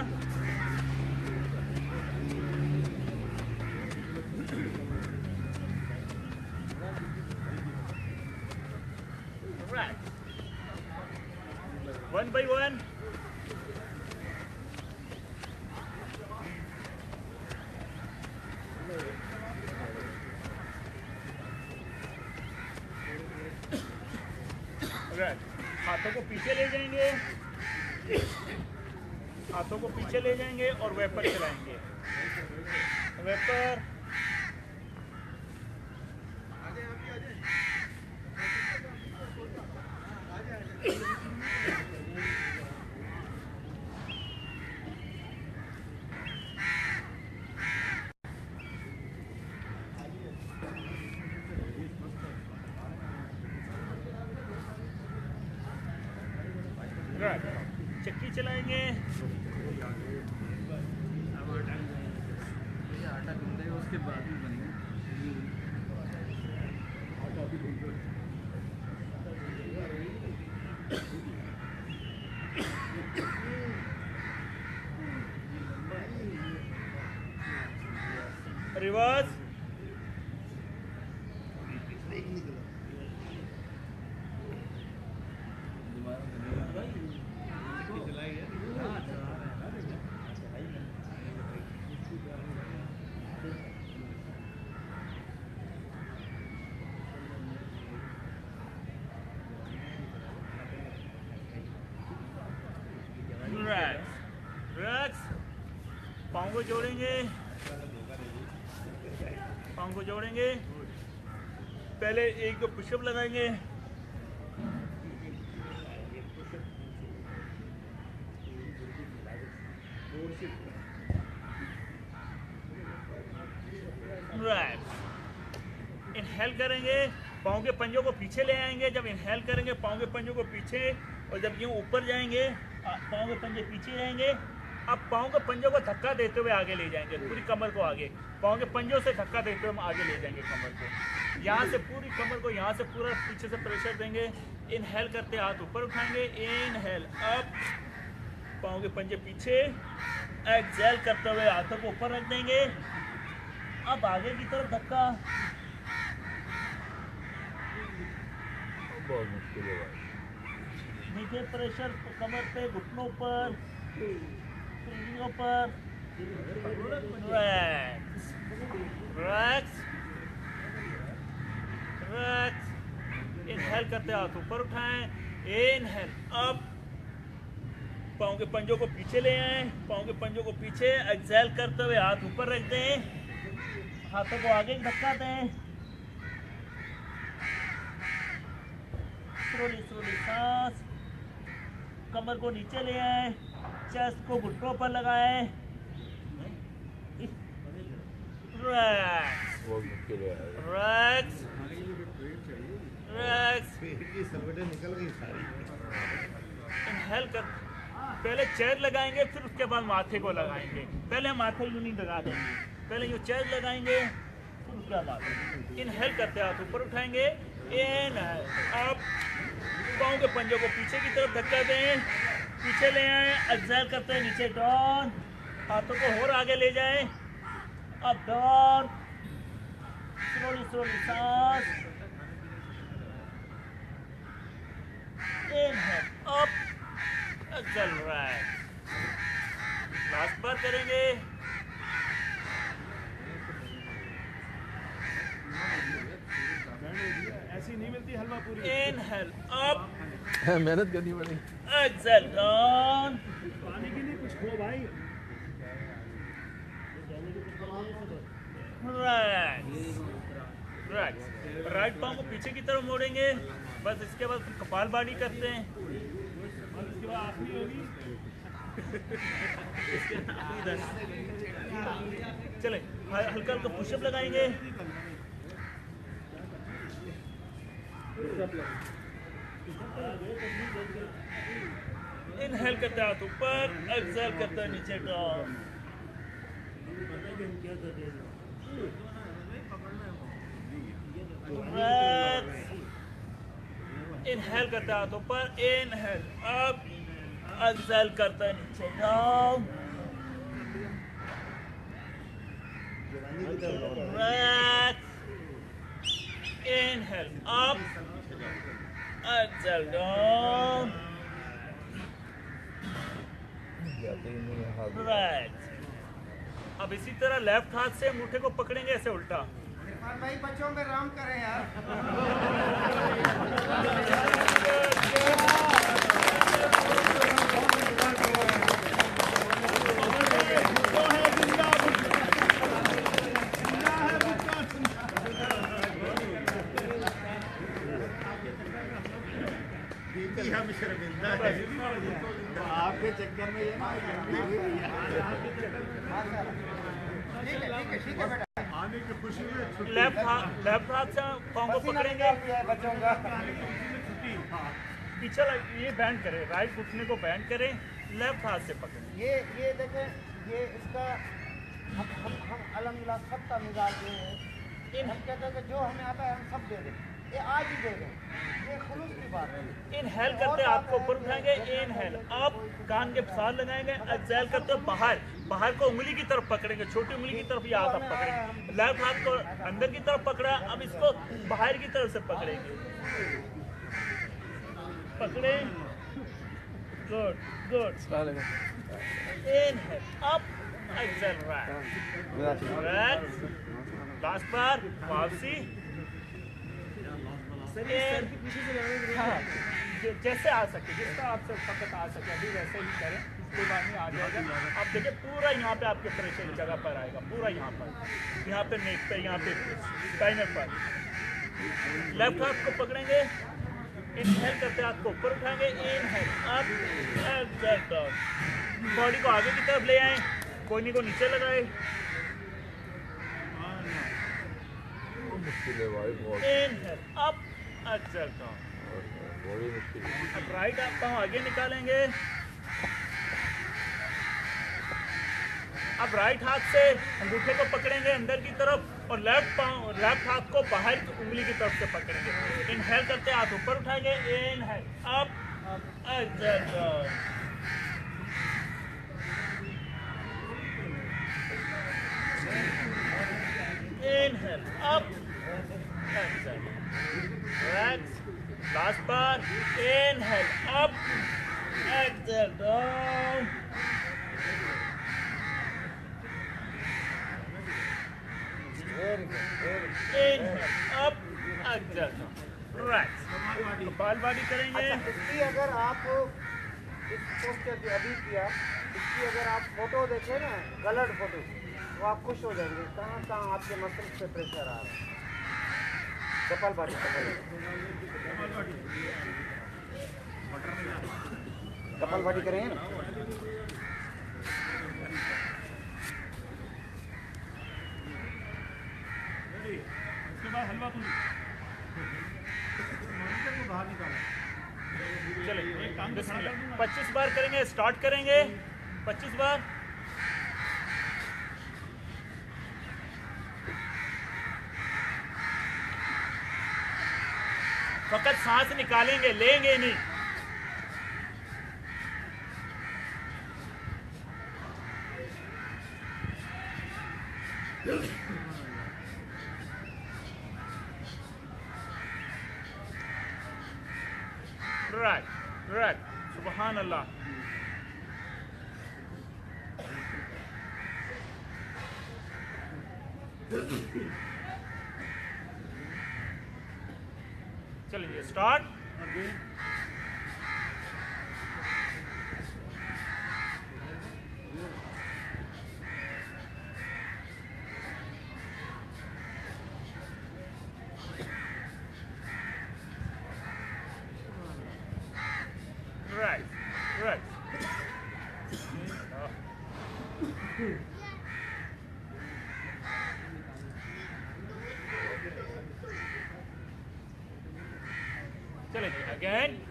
वन बाई वन। हाथों को पीछे ले जाएंगे, हाथों को पीछे ले जाएंगे और वेपर चलाएंगे। वेपर चक्की चलाएंगे। आटा गूंदेगा उसके बाद भी बनेगा। रिवर्स। रिलैक्स। पाँव को जोड़ेंगे, पाँव को जोड़ेंगे। पहले एक दो पुशअप लगाएंगे। इनहेल करेंगे, पाँव के पंजों को पीछे ले आएंगे। जब इनहेल करेंगे पाँव के पंजों को पीछे, और जब यूँ ऊपर जाएंगे पाँव के पंजे पीछे रहेंगे। अब पाँव के पंजों को धक्का देते हुए आगे ले जाएंगे, पूरी कमर को आगे। पाँव के पंजों से धक्का देते हुए हम आगे ले जाएंगे कमर को। यहाँ से पूरी कमर को, यहाँ से पूरा पीछे से प्रेशर देंगे। इनहेल करते हाथ ऊपर उठाएंगे, इनहेल अप, पाँव के पंजे पीछे। एक्सहेल करते हुए हाथों को ऊपर रख देंगे। अब आगे की तरफ धक्का। बहुत मुश्किल है भाई। नीचे प्रेशर कमर पे, घुटनों पर, सीढ़ियों पर। Relax, relax, relax. इनहेल करते हाथ ऊपर उठाएं, इनहेल अप, पाँव के पंजों को पीछे ले आए, पाँव के पंजों को पीछे। एक्सहेल करते हुए हाथ ऊपर रख दें, हाथों को आगे धक्का दें। स्लोली स्लोली सांस। कमर को नीचे ले आए, चेस्ट को घुटनों पर लगाएं। रिलैक्स, बहुत मुश्किल है। Relax, relax. पेट की सलवटें निकल गई सारी। इनहेल कर, पहले चेयर लगाएंगे, फिर उसके बाद माथे को लगाएंगे। पहले हम माथे यूं नहीं लगा देंगे, पहले यूं चेयर लगाएंगे, फिर उसके बाद इनहेल करते हाथ ऊपर उठाएंगे। इनहेल अप, पाँव के पंजों को पीछे की तरफ धक्का दें, पीछे ले आए। एक्सहेल करते हैं नीचे डाउन, हाथों को और आगे ले जाएं। अप डाउन, स्लोली स्लोली सांस। Inhale up, exhale right. Last बार करेंगे। ऐसी नहीं मिलती हलवा पूरी। इनहेल अप, मेहनत करनी पड़ेगी। Exhale down. पानी के लिए कुछ खो भाई। राइट पाँव को पीछे की तरफ मोड़ेंगे। बस इसके बाद कपाल बाड़ी करते हैं। इसके बाद आखिरी होगी। चले हल्का हल्का पुशअप लगाएंगे। इनहेल करते हाथ ऊपर, एक्सहेल करते नीचे डाउन। इनहेल करते हाथ ऊपर, इनहेल अप, एक्सहेल करते नीचे down. Inhale up, exhale down. Right. अब इसी तरह लेफ्ट हाथ से अंगूठे को पकड़ेंगे ऐसे उल्टा। इरफान भाई बच्चों में राम करें यार। हम शर्मिंदा है आपके चक्कर में ये ठीक है बेटा। आने की खुशी में लेफ्ट हाथ से पाँव को पकड़ेंगे, बच्चों का पीछे ये बैंड करें, राइट घुटने को बैंड करें, लेफ्ट हाथ से पकड़ें। ये देखें, ये इसका हम अलहमदुलिल्लाह सबका मिजाज ये है, हम कहते हैं कि जो हमें आता है हम सब दे दें, ये आज ही दे दें, ये खुलूस की बात है। इनहेल करते हाथ को ऊपर उठाएंगे, इनहेल अप, कान के पास लगाएंगे, एक्सहेल करते हुए बाहर को उंगली की तरफ पकड़ेंगे, छोटी उंगली की तरफ ये हाथ आप पकड़ेंगे। लेफ्ट हाथ को अंदर की तरफ पकड़ा, अब इसको बाहर की तरफ से पकड़ेंगे। पकड़े, good good. Inhale up, exhale right, last बार वापसी। हाँ, जैसे आ सके, जिसका आपसे फकत आ सके अभी वैसे ही करें, कोई बात नहीं, आ जाएगा। आप देखिए पूरा यहाँ पे आपके प्रेशर जगह पर आएगा, पूरा यहाँ पे नेक पे, यहाँ पे स्पाइनल पर। लेफ्ट हाथ को पकड़ेंगे, इनहेल करते हाथ को ऊपर उठाएंगे, inhale up, exhale down. Body को आगे की तरफ ले आए, कोहनी को नीचे लगाए, इनहेल अप, एक्सहेल डाउन। अब राइट पाँव आगे निकालेंगे। अब राइट हाथ से अंगूठे को पकड़ेंगे अंदर की तरफ और लेफ्ट हाथ को बाहर की उंगली की तरफ से पकड़ेंगे। इनहेल करते हाथ ऊपर उठाएंगे, inhale up, exhale down. Inhale up, exhale, relax. Last बार, inhale up, exhale down. Inhale up, exhale down, relax. Kapalbhati करेंगे। इसकी अगर आप इस पोस्टर की अभी किया, इसकी अगर आप फोटो देखें ना, कलर्ड फोटो, तो आप खुश हो जाएंगे कहाँ कहाँ आपके मसल्स पे प्रेशर आ रहा है। कपाल भाती करेंगे ना। उसके बाद हलवा पूरी बाहर निकाला। चलिए 25 बार करेंगे, स्टार्ट करेंगे 25 बार। फकत सांस निकालेंगे, लेंगे नहीं। राइट राइट, सुभान अल्लाह। चलिए स्टार्ट। Right, right. चलिए again.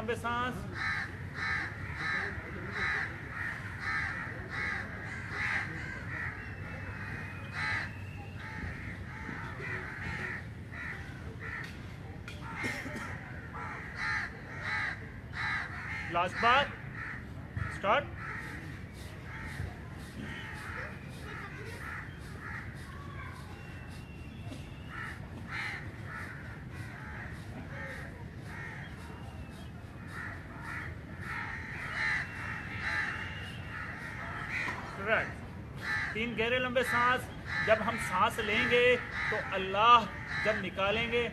लंबे सांस। लास्ट बार, स्टार्ट। तीन गहरे लंबे सांस। जब हम सांस लेंगे तो अल्लाह, जब निकालेंगे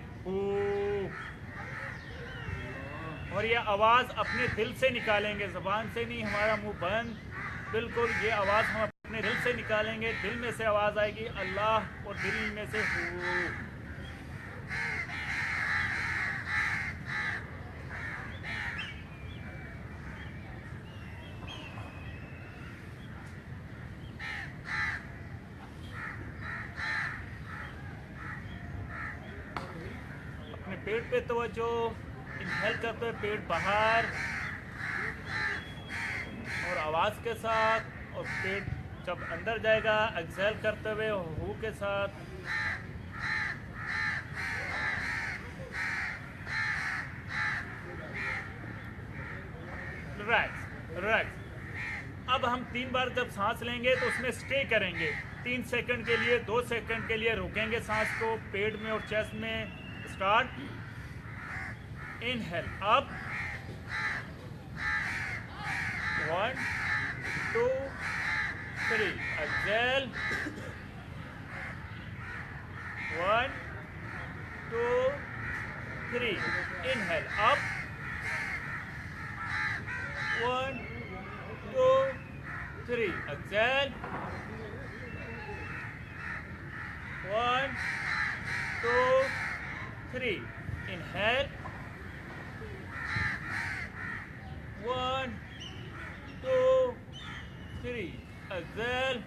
और ये आवाज़ अपने दिल से निकालेंगे, ज़बान से नहीं, हमारा मुंह बंद, बिल्कुल ये आवाज़ हम अपने दिल से निकालेंगे। दिल में से आवाज़ आएगी अल्लाह और दिल में से हू। अपने पेट पे तवज्जो। इनहेल करते हुए पेट बाहर और आवाज़ के साथ, और पेट जब अंदर जाएगा एक्सहेल करते हुए हू के साथ। Relax relax. अब हम 3 बार जब सांस लेंगे तो उसमें स्टे करेंगे 3 सेकंड के लिए, 2 सेकंड के लिए रोकेंगे सांस को पेट में और चेस्ट में। Start. Inhale up, 1 2 3। Exhale, 1 2 3। Inhale up, 1 2 3। Exhale, 1 2 3। Inhale, 1 2 3। Exhale,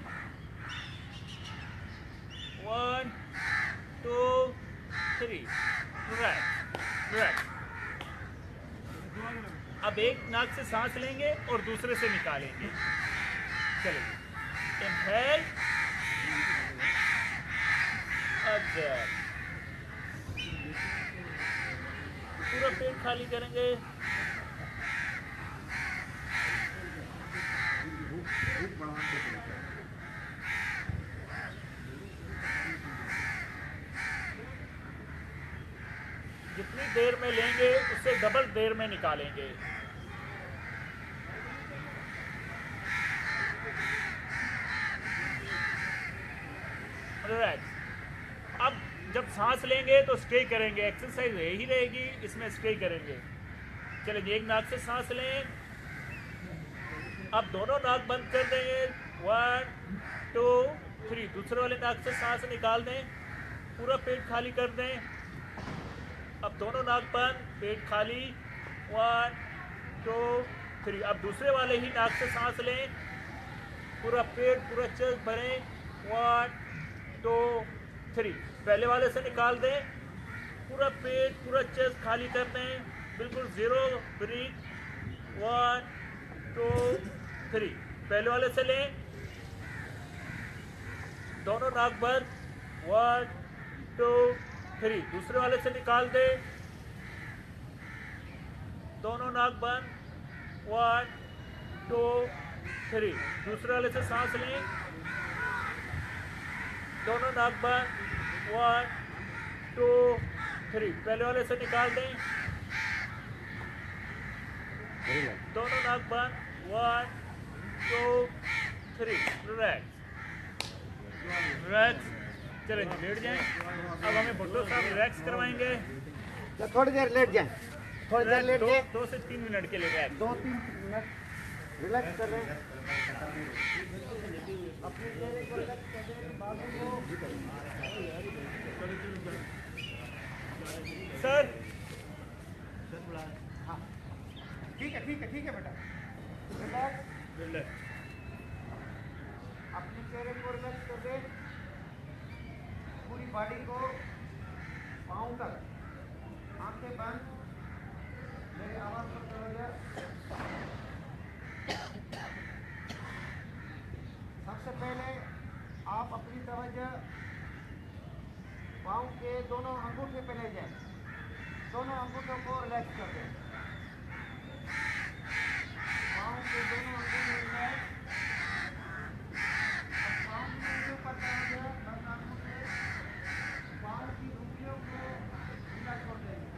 1 2 3। Relax. अब एक नाक से सांस लेंगे और दूसरे से निकालेंगे। चलिए, इनहेल, एक्सहेल। पूरा पेट खाली करेंगे। जितनी देर में लेंगे उससे डबल देर में निकालेंगे। रिलैक्स। अब जब सांस लेंगे तो स्टे करेंगे, एक्सरसाइज यही रहेगी, इसमें स्टे करेंगे। चलिए, एक नाक से सांस लें। अब दोनों नाक बंद कर देंगे, 1 2 3। दूसरे वाले नाक से सांस निकाल दें, पूरा पेट खाली कर दें। अब दोनों नाक बंद, पेट खाली, 1 2 3। अब दूसरे वाले ही नाक से सांस लें, पूरा पेट, पूरा चेस्ट भरें, 1 2 3। पहले वाले से निकाल दें, पूरा पेट, पूरा चेस्ट खाली कर दें, बिल्कुल 0 ब्रीथ, 1 2 3। पहले वाले से लें, दोनों नाक बंद, 1 2 3। दूसरे वाले से निकाल दें, दोनों नाक बंद, 1 2 3। दूसरे वाले से सांस लें, दोनों नाक बंद, 1 2 3। पहले वाले से निकाल दें, दोनों नाक बंद, 1 2 3। Relax relax. चलें जी, लेट जाएं। अब हमें भुट्टो साहब रिलैक्स करवाएंगे। तो थोड़ी देर लेट जाएं, थोड़ी देर लेट जाएं, 2 से 3 मिनट के लिए रिलैक्स। 2-3 मिनट रिलैक्स कर लें। अपने चेहरे को रिलैक्स कर दें, बालों को। सर, हाँ, ठीक है बेटा। रिलैक्स। रिलैक्स। अपने चेहरे को रिलैक्स कर दें, पूरी बॉडी को, पाँव तक, आंखें बंद, मेरी आवाज़ पर तवज्जो। सबसे पहले आप अपनी तवज्जो पाँव के दोनों अंगूठे पे ले जाएं। दोनों अंगूठों को रिलैक्स कर दें। पाँव के दोनों अंगूठे रिलैक्स। अब पाँव की उंगलियों पर तवज्जो, बंद आंखों से पाँव की उंगलियों को ढीला छोड़ देंगे।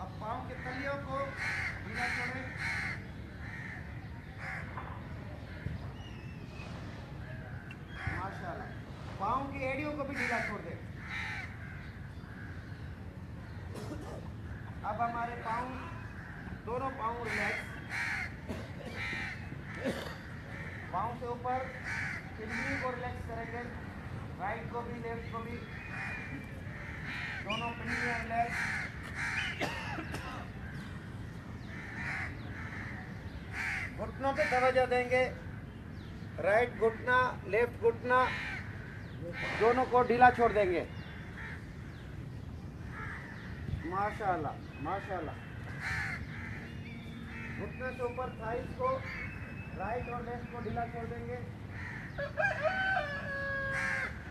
अब पाँव के तलियों को ढीला छोड़ें। माशाल्लाह। पाँव की एड़ियों को भी ढीला छोड़ दें। अब हमारे पाँव, दोनों पाँव रिलैक्स। पाँव से ऊपर पिंडली को रिलैक्स करेंगे, राइट को भी लेफ्ट को भी, दोनों पिंडलियाँ रिलैक्स। घुटनों पे तवज्जो देंगे। राइट घुटना, लेफ्ट घुटना, दोनों को ढीला छोड़ देंगे। माशाल्लाह माशाल्लाह। घुटने से ऊपर थाइस को, राइट और लेफ्ट को ढीला छोड़ देंगे।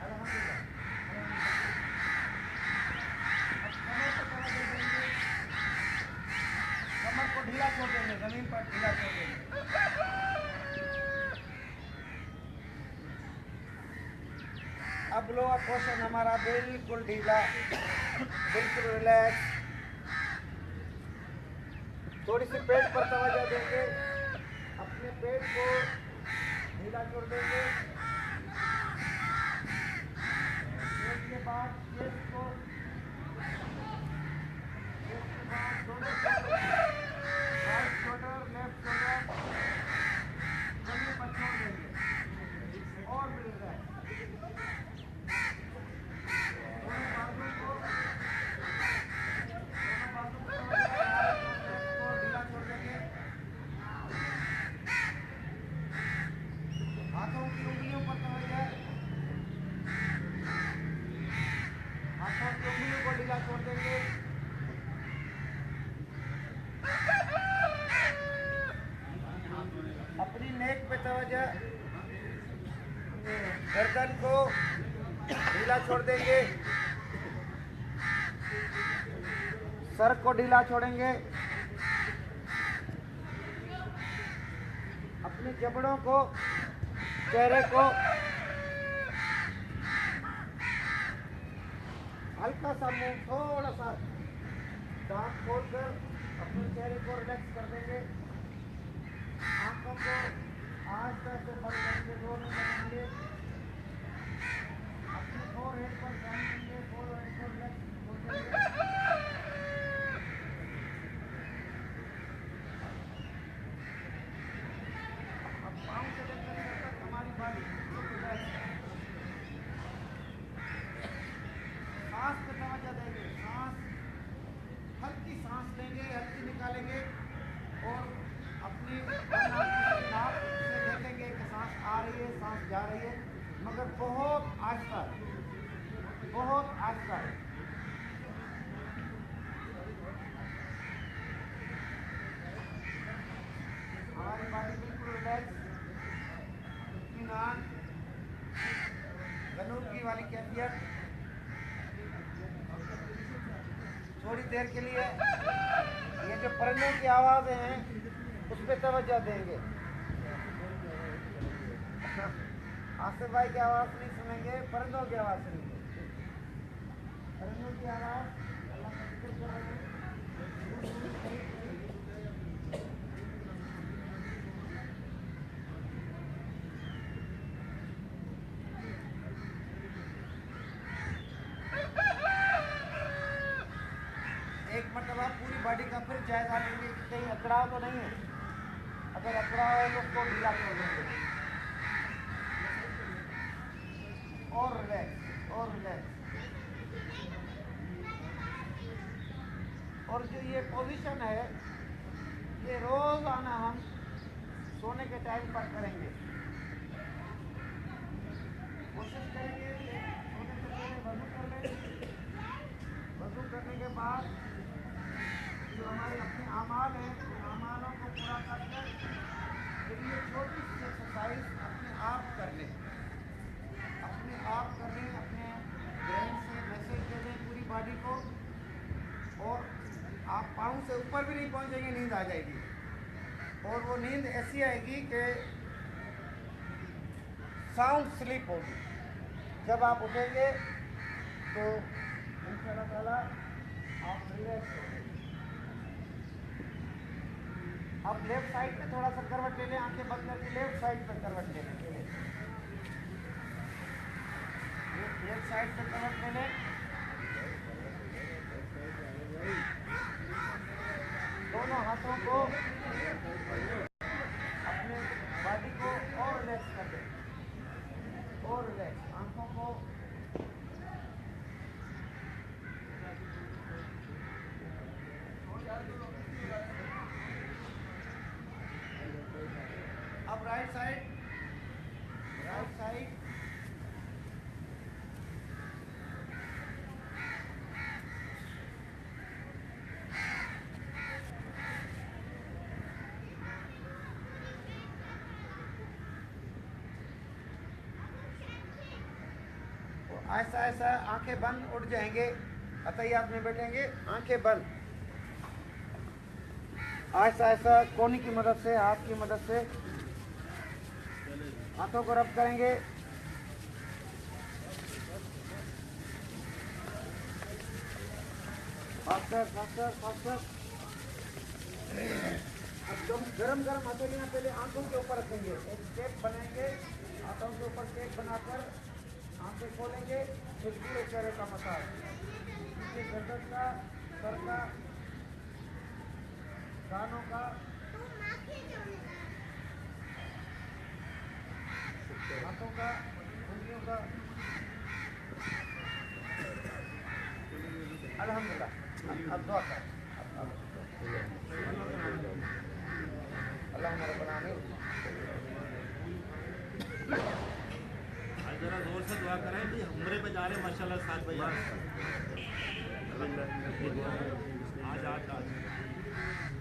अल्हम्दुलिल्लाह। अब कमर पे तवज्जो देंगे। कमर को ढीला छोड़ देंगे, जमीन पर ढीला छोड़ देंगे। अब लोअर पोर्शन हमारा बिल्कुल ढीला, बिल्कुल रिलैक्स। थोड़ी सी पेट पर तवज्जो देंगे। अपने पेट को ढीला छोड़ देंगे। पेट के बाद चेस्ट को, चेस्ट के बाद दोनों राइट शोल्डर, लेफ्ट शोल्डर जमीन पर छोड़ देंगे और भी रिलैक्स। हाथों की उंगलियों पर तवज्जो। हाथों की उंगलियों को ढीला छोड़ देंगे। अपनी नेक पे तवज्जो। गर्दन को ढीला छोड़ देंगे। सर को ढीला छोड़ेंगे। अपने जबड़ों को, चेहरे को हल्का सा मुंह, थोड़ा सा दांत खोलकर अपने चेहरे को रिलैक्स कर देंगे। आंखों को आस्ते आस्ते बंद करके जोर में लगाएंगे। अपने फोरहेड पर ध्यान देंगे। फोरहेड को रिलैक्स छोड़ देंगे। अब पाँव से लेकर सर तक हमारी बॉडी रिलैक्स। सांस पे तवज्जो देंगे। सांस, हल्की सांस लेंगे, हल्की निकालेंगे और अपनी नाक से देखेंगे कि सांस आ रही है, सांस जा रही है, मगर बहुत आहिस्ता, बहुत आहिस्ता। हमारी बॉडी बिल्कुल रिलैक्स, इत्मीनान, गनूगी वाली कैफियत। थोड़ी देर के लिए ये जो परिंदों की आवाज़ें हैं उस पर तवज्जो देंगे। आसिफ भाई की आवाज़ नहीं सुनेंगे, परिंदों की आवाज़ सुनेंगे। परिंदों की आवाज़ अल्लाह का जिक्र कर रहे हैं। एक मरतबा पूरी बॉडी का फिर जायजा लेंगे कि कहीं अकड़ाव तो नहीं है। अगर अकड़ाव है तो उसको ढीला कर देंगे और रिलैक्स और रिलैक्स। और जो ये पोजीशन है ये रोज़ाना हम सोने के टाइम पर करेंगे। कोशिश करेंगे कि सोने से पहले वज़ू कर लें करने के बाद जो हमारे अपने आमाल हैं उन आमालों को पूरा करके फिर ये छोटी सी एक्सरसाइज अपने आप कर लें, अपने आप कर लें, अपने ब्रेन से मैसेज दे दें पूरी बॉडी को। और आप पाँव से ऊपर भी नहीं पहुंचेंगे, नींद आ जाएगी। और वो नींद ऐसी आएगी कि साउंड स्लीप होगी। जब आप उठेंगे तो इंशाअल्लाह ताला आप रिलैक्स होंगे। अब लेफ्ट साइड पे थोड़ा सा करवट ले लें, आंखें बंद करके लेफ्ट साइड पे करवट ले लें। लेफ्ट साइड पे करवट ले लें। दोनों हाथों को अपने बॉडी को और रिलैक्स कर दें, और रिलैक्स। आंखों को अब राइट साइड, राइट साइड। ऐसा ऐसा आंखें बंद उठ जाएंगे, अतहियात में बैठेंगे, आंखें बंद। ऐसा ऐसा कोनी की मदद से, हाथ की मदद से हाथों को रब करेंगे। Faster faster faster. एकदम गरम गरम हथेलियां पहले आंखों के ऊपर रखेंगे, एक स्टेप बनाएंगे, हाथों के ऊपर स्टेप बनाकर आंखें खोलेंगे, फिर पूरे चेहरे का मसाज, पीछे गर्दन का, सर का, कानों का, हाथों का, उंगलियों का। अल्हम्दुलिल्लाह। अब दुआ कर। अल्लाह रब्बना आमीन। जरा जोर से दुआ करें कि हमरे पे जा रहे हैं माशाल्लाह 7 बजे। आज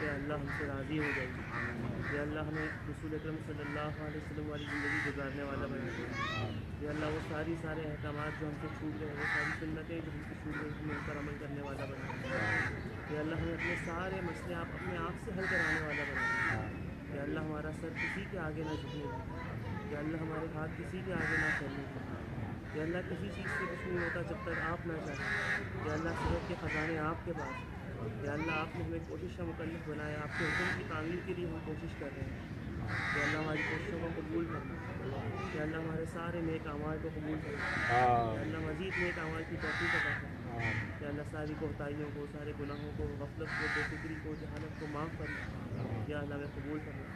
या अल्लाह हमसे राज़ी हो जाएगी, या अल्लाह हमें रसूल अकरम सल्लल्लाहु अलैहि वसल्लम वाली ज़िंदगी गुजारने वाला बना दे। या अल्लाह वो सारे अहकामात जो हमसे छूट गए, वो सारी सुन्नतें जो हमसे छूट गई, हमें उन पर अमल करने वाला बना दे। या अल्लाह हमें अपने सारे मसले आप अपने आप से हल कराने वाला बना दे। या अल्लाह हमारा सर किसी के आगे ना झुकने दे। या अल्लाह हमारे हाथ किसी के आगे ना फैलने दे। या अल्लाह किसी चीज़ से कुछ नहीं होता जब तक आप ना चाहें। या अल्लाह सेहत के ख़जाने आपके पास। या अल्लाह आपने हमें कोशिश का मुकल्लफ बनाया, आपके हुक्म की तामील के लिए हम कोशिश कर रहे हैं। या अल्लाह हमारी कोशिशों को कबूल करना। या अल्लाह हमारे सारे नेक अमाल को कबूल करना। या अल्लाह मज़ीद नेक अमाल की तौफीक अता करना। या अल्लाह सारी कोताहियों को, सारे गुनाहों को, गफलत को, बेफिक्री को, जहालत को माफ़ करना। या अल्लाह में कबूल करना।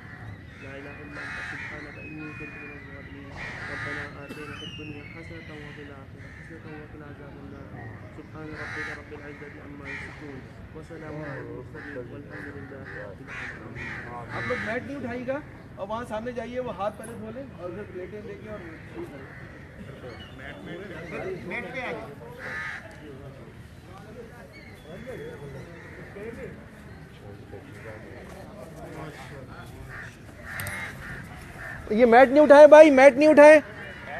ला इलाहा इल्ला अंता सुब्हानका इन्नी कुन्तु मिनज़ ज़ालिमीन। रब्बना आतिना फ़िद दुनिया हसनतन व फिल आखिरति हसनतन व क़िना अज़ाबन्नार। सुब्हान रब्बिका रब्बिल इज़्ज़ति अम्मा यसिफ़ून व सलामुन अलल मुरसलीन वल्हम्दुलिल्लाहि रब्बिल आलमीन। आप लोग मैट नहीं उठाइएगा और वहाँ सामने जाइए, वो हाथ पहले धो लें और फिर प्लेटें लेके और शुरू करें। मेट पे आइए। ये मैट नहीं उठाए भाई, मैट नहीं उठाए,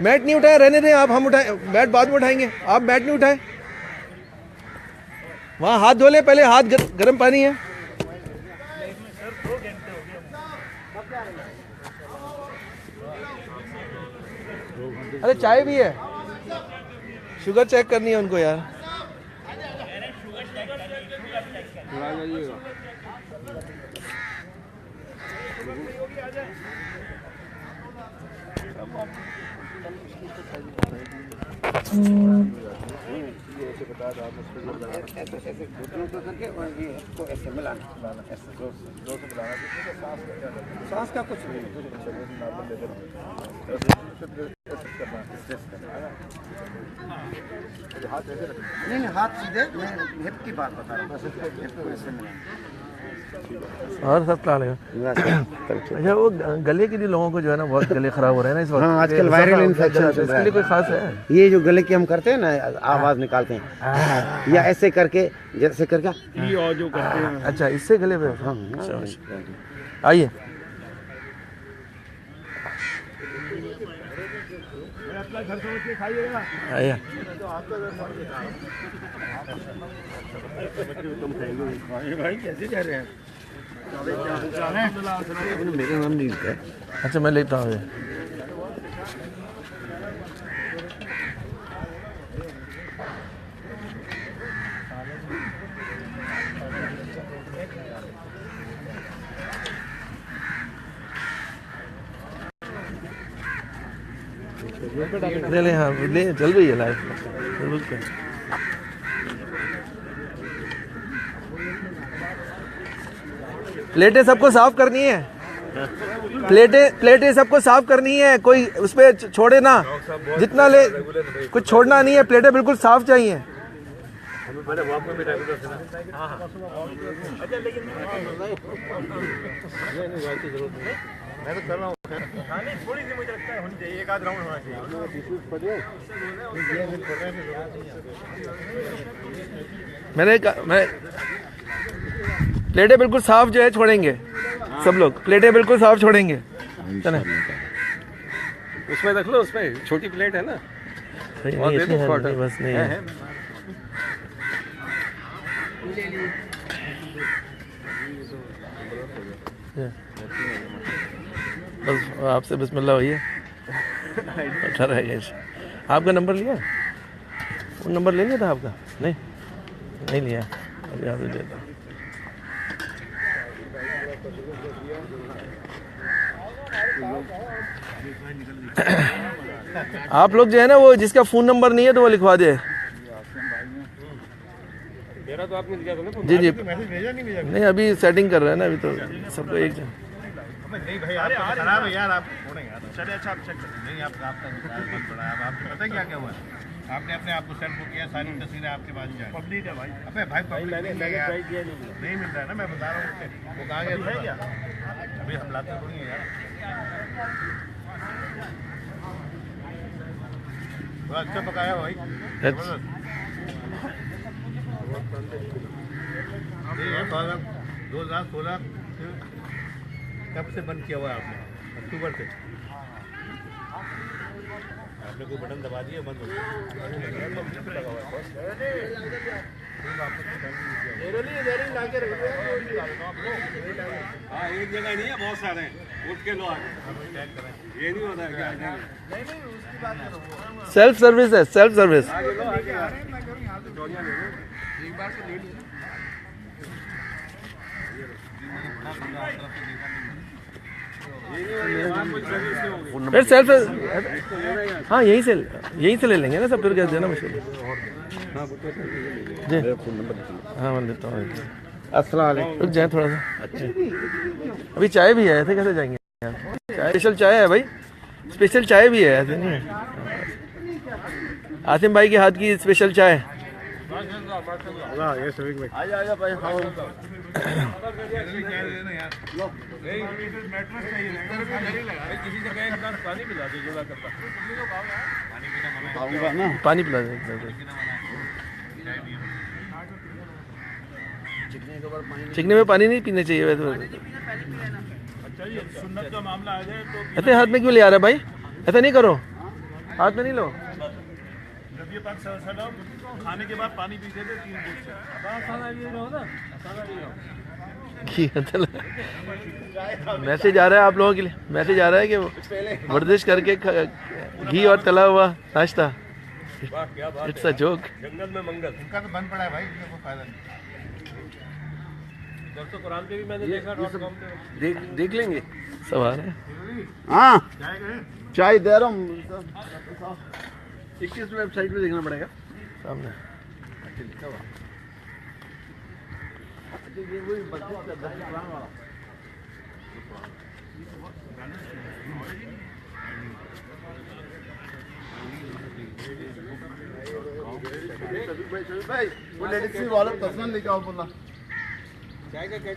मैट नहीं उठाए, रहने दें आप, हम उठाए, मैट बाद में उठाएंगे, आप मैट नहीं उठाए। वहाँ हाथ धो लें पहले, हाथ गर्म पानी है। अरे चाय भी है, शुगर चेक करनी है उनको यार। ऐसे बता दो आप उसको ऐसे घुटनों को करके और ये इसको ऐसे मिलाना ऐसे जोर से मिलाना। सांस का कुछ नहीं, स्ट्रेस कर। नहीं हाथ सीधे, मैं हिप की बात बता रहा हूँ, हिप को ऐसे मिलाएं। और सब क्या लेगा। अच्छा वो गले के लिए लोगों को जो है ना बहुत गले खराब हो रहे हैं ना इस वक्त। हाँ, आजकल वायरल इन्फेक्शन चल रहा है। इसके लिए कोई खास है? ये जो गले की हम करते हैं ना, आवाज निकालते हैं या ऐसे करके, जैसे करके और जो करते हैं। अच्छा इससे गले पे। हाँ, आइए अपना घर समझ के खाइएगा। आइए। भाई कैसे जा रहे हैं? मेरा नाम नहीं लिखा है। अच्छा मैं लेता हूँ। ले ले, हाँ ले, चल रही है लाइफ। प्लेटें सबको साफ करनी है, प्लेटें सबको साफ करनी है, कोई उस पे छोड़े ना, जितना ले कुछ छोड़ना नहीं है, प्लेटें बिल्कुल साफ चाहिए। मैं तो कर रहा हूँ। नहीं थोड़ी सी मुझे लगता है होनी चाहिए, एक आध राउंड होना चाहिए। मैं प्लेटें बिल्कुल साफ जो है छोड़ेंगे सब लोग, प्लेटें बिल्कुल साफ छोड़ेंगे। चले उसमें रख लो, उसमें छोटी प्लेट है ना। नहीं, बस नहीं है। बस आपसे बिस्मिल्लाह भैया। अच्छा रहेगा। आपका नंबर लिया? वो नंबर ले लिया था आपका? नहीं लिया, अभी आप देता। आप लोग जो है ना, वो जिसका फ़ोन नंबर नहीं है तो वो लिखवा दे। मेरा तो आपने लिया था ना। जी मैसेज भेजा नहीं भेजा? नहीं, अभी सेटिंग कर रहे हैं ना, अभी तो सबको एक नहीं भाई, आप खराब है यार, आप छोड़ें यार। चलिए अच्छा आप चेक करें। नहीं आप आपका बंद पड़ा है। आपको पता है क्या हुआ? आपने अपने आप को सेट बुक किया, सारी तस्वीरें आपके पास जा रही। पब्लिक है भाई। अबे भाई मैंने ट्राई किया, नहीं मिल रहा है ना, मैं बता रहा हूँ। वो कहाँ गया है क्या? अभी हम लाते थोड़ी हैं यार। तो अच्छा पकाया भाई। ये है 2016 कब से बंद किया हुआ है आपने? अक्टूबर से। आपने कोई बटन दबा दिया, बंद हो गया। हाँ एक जगह नहीं है, बहुत सारे हैं। उठ के लो आगे, ये नहीं होता है क्या? नहीं उसकी बात करो। सेल्फ सर्विस है, सेल्फ सर्विस। एक बार से ले लिया। फिर सेल्फ, हाँ यहीं से ले लेंगे ना सब, फिर क्या देना मुश्किल। जी हाँ मैं लेता हूँ। अस्सलाम वालेकुम। रुक जाए थोड़ा सा। अच्छा अभी चाय भी है, ऐसे कैसे जाएंगे? चाय स्पेशल चाय है भाई, स्पेशल चाय भी है, ऐसे नहीं है। आसिम भाई के हाथ की स्पेशल चाय। ये सभी में आजा भाई खाओ। किसी जगह एक बार पानी पिला दो, जोड़ा करता पानी पिला दे। चिकने में पानी नहीं पीना चाहिए वैसे। अच्छा जी, सुन्नत का मामला आ जाए तो ऐसे हाथ में क्यों ले आ रहा है भाई? ऐसा नहीं करो, हाथ में नहीं लो। जब ये पाक सलाम खाने के बाद पानी पीते थे 3 दिन से। मैसेज आ रहा है आप लोगों के लिए, मैसेज आ रहा है कि वर्जिश करके घी और तला हुआ नाश्ता। It's a joke. जंगल में मंगल उनका तो बंद पड़ा है भाई, इसमें कोई फायदा नहीं। जब तो कुरान पे भी मैंने देखा .com पे देख लेंगे। सब आ रहे हैं। हाँ चाय गए चाय दे रहा हूँ। 21 वेबसाइट पे देखना पड़ेगा सामने। ये वही 32 वाला। भाई वो लेडीज वाला पर्सनल लेके आओ बोला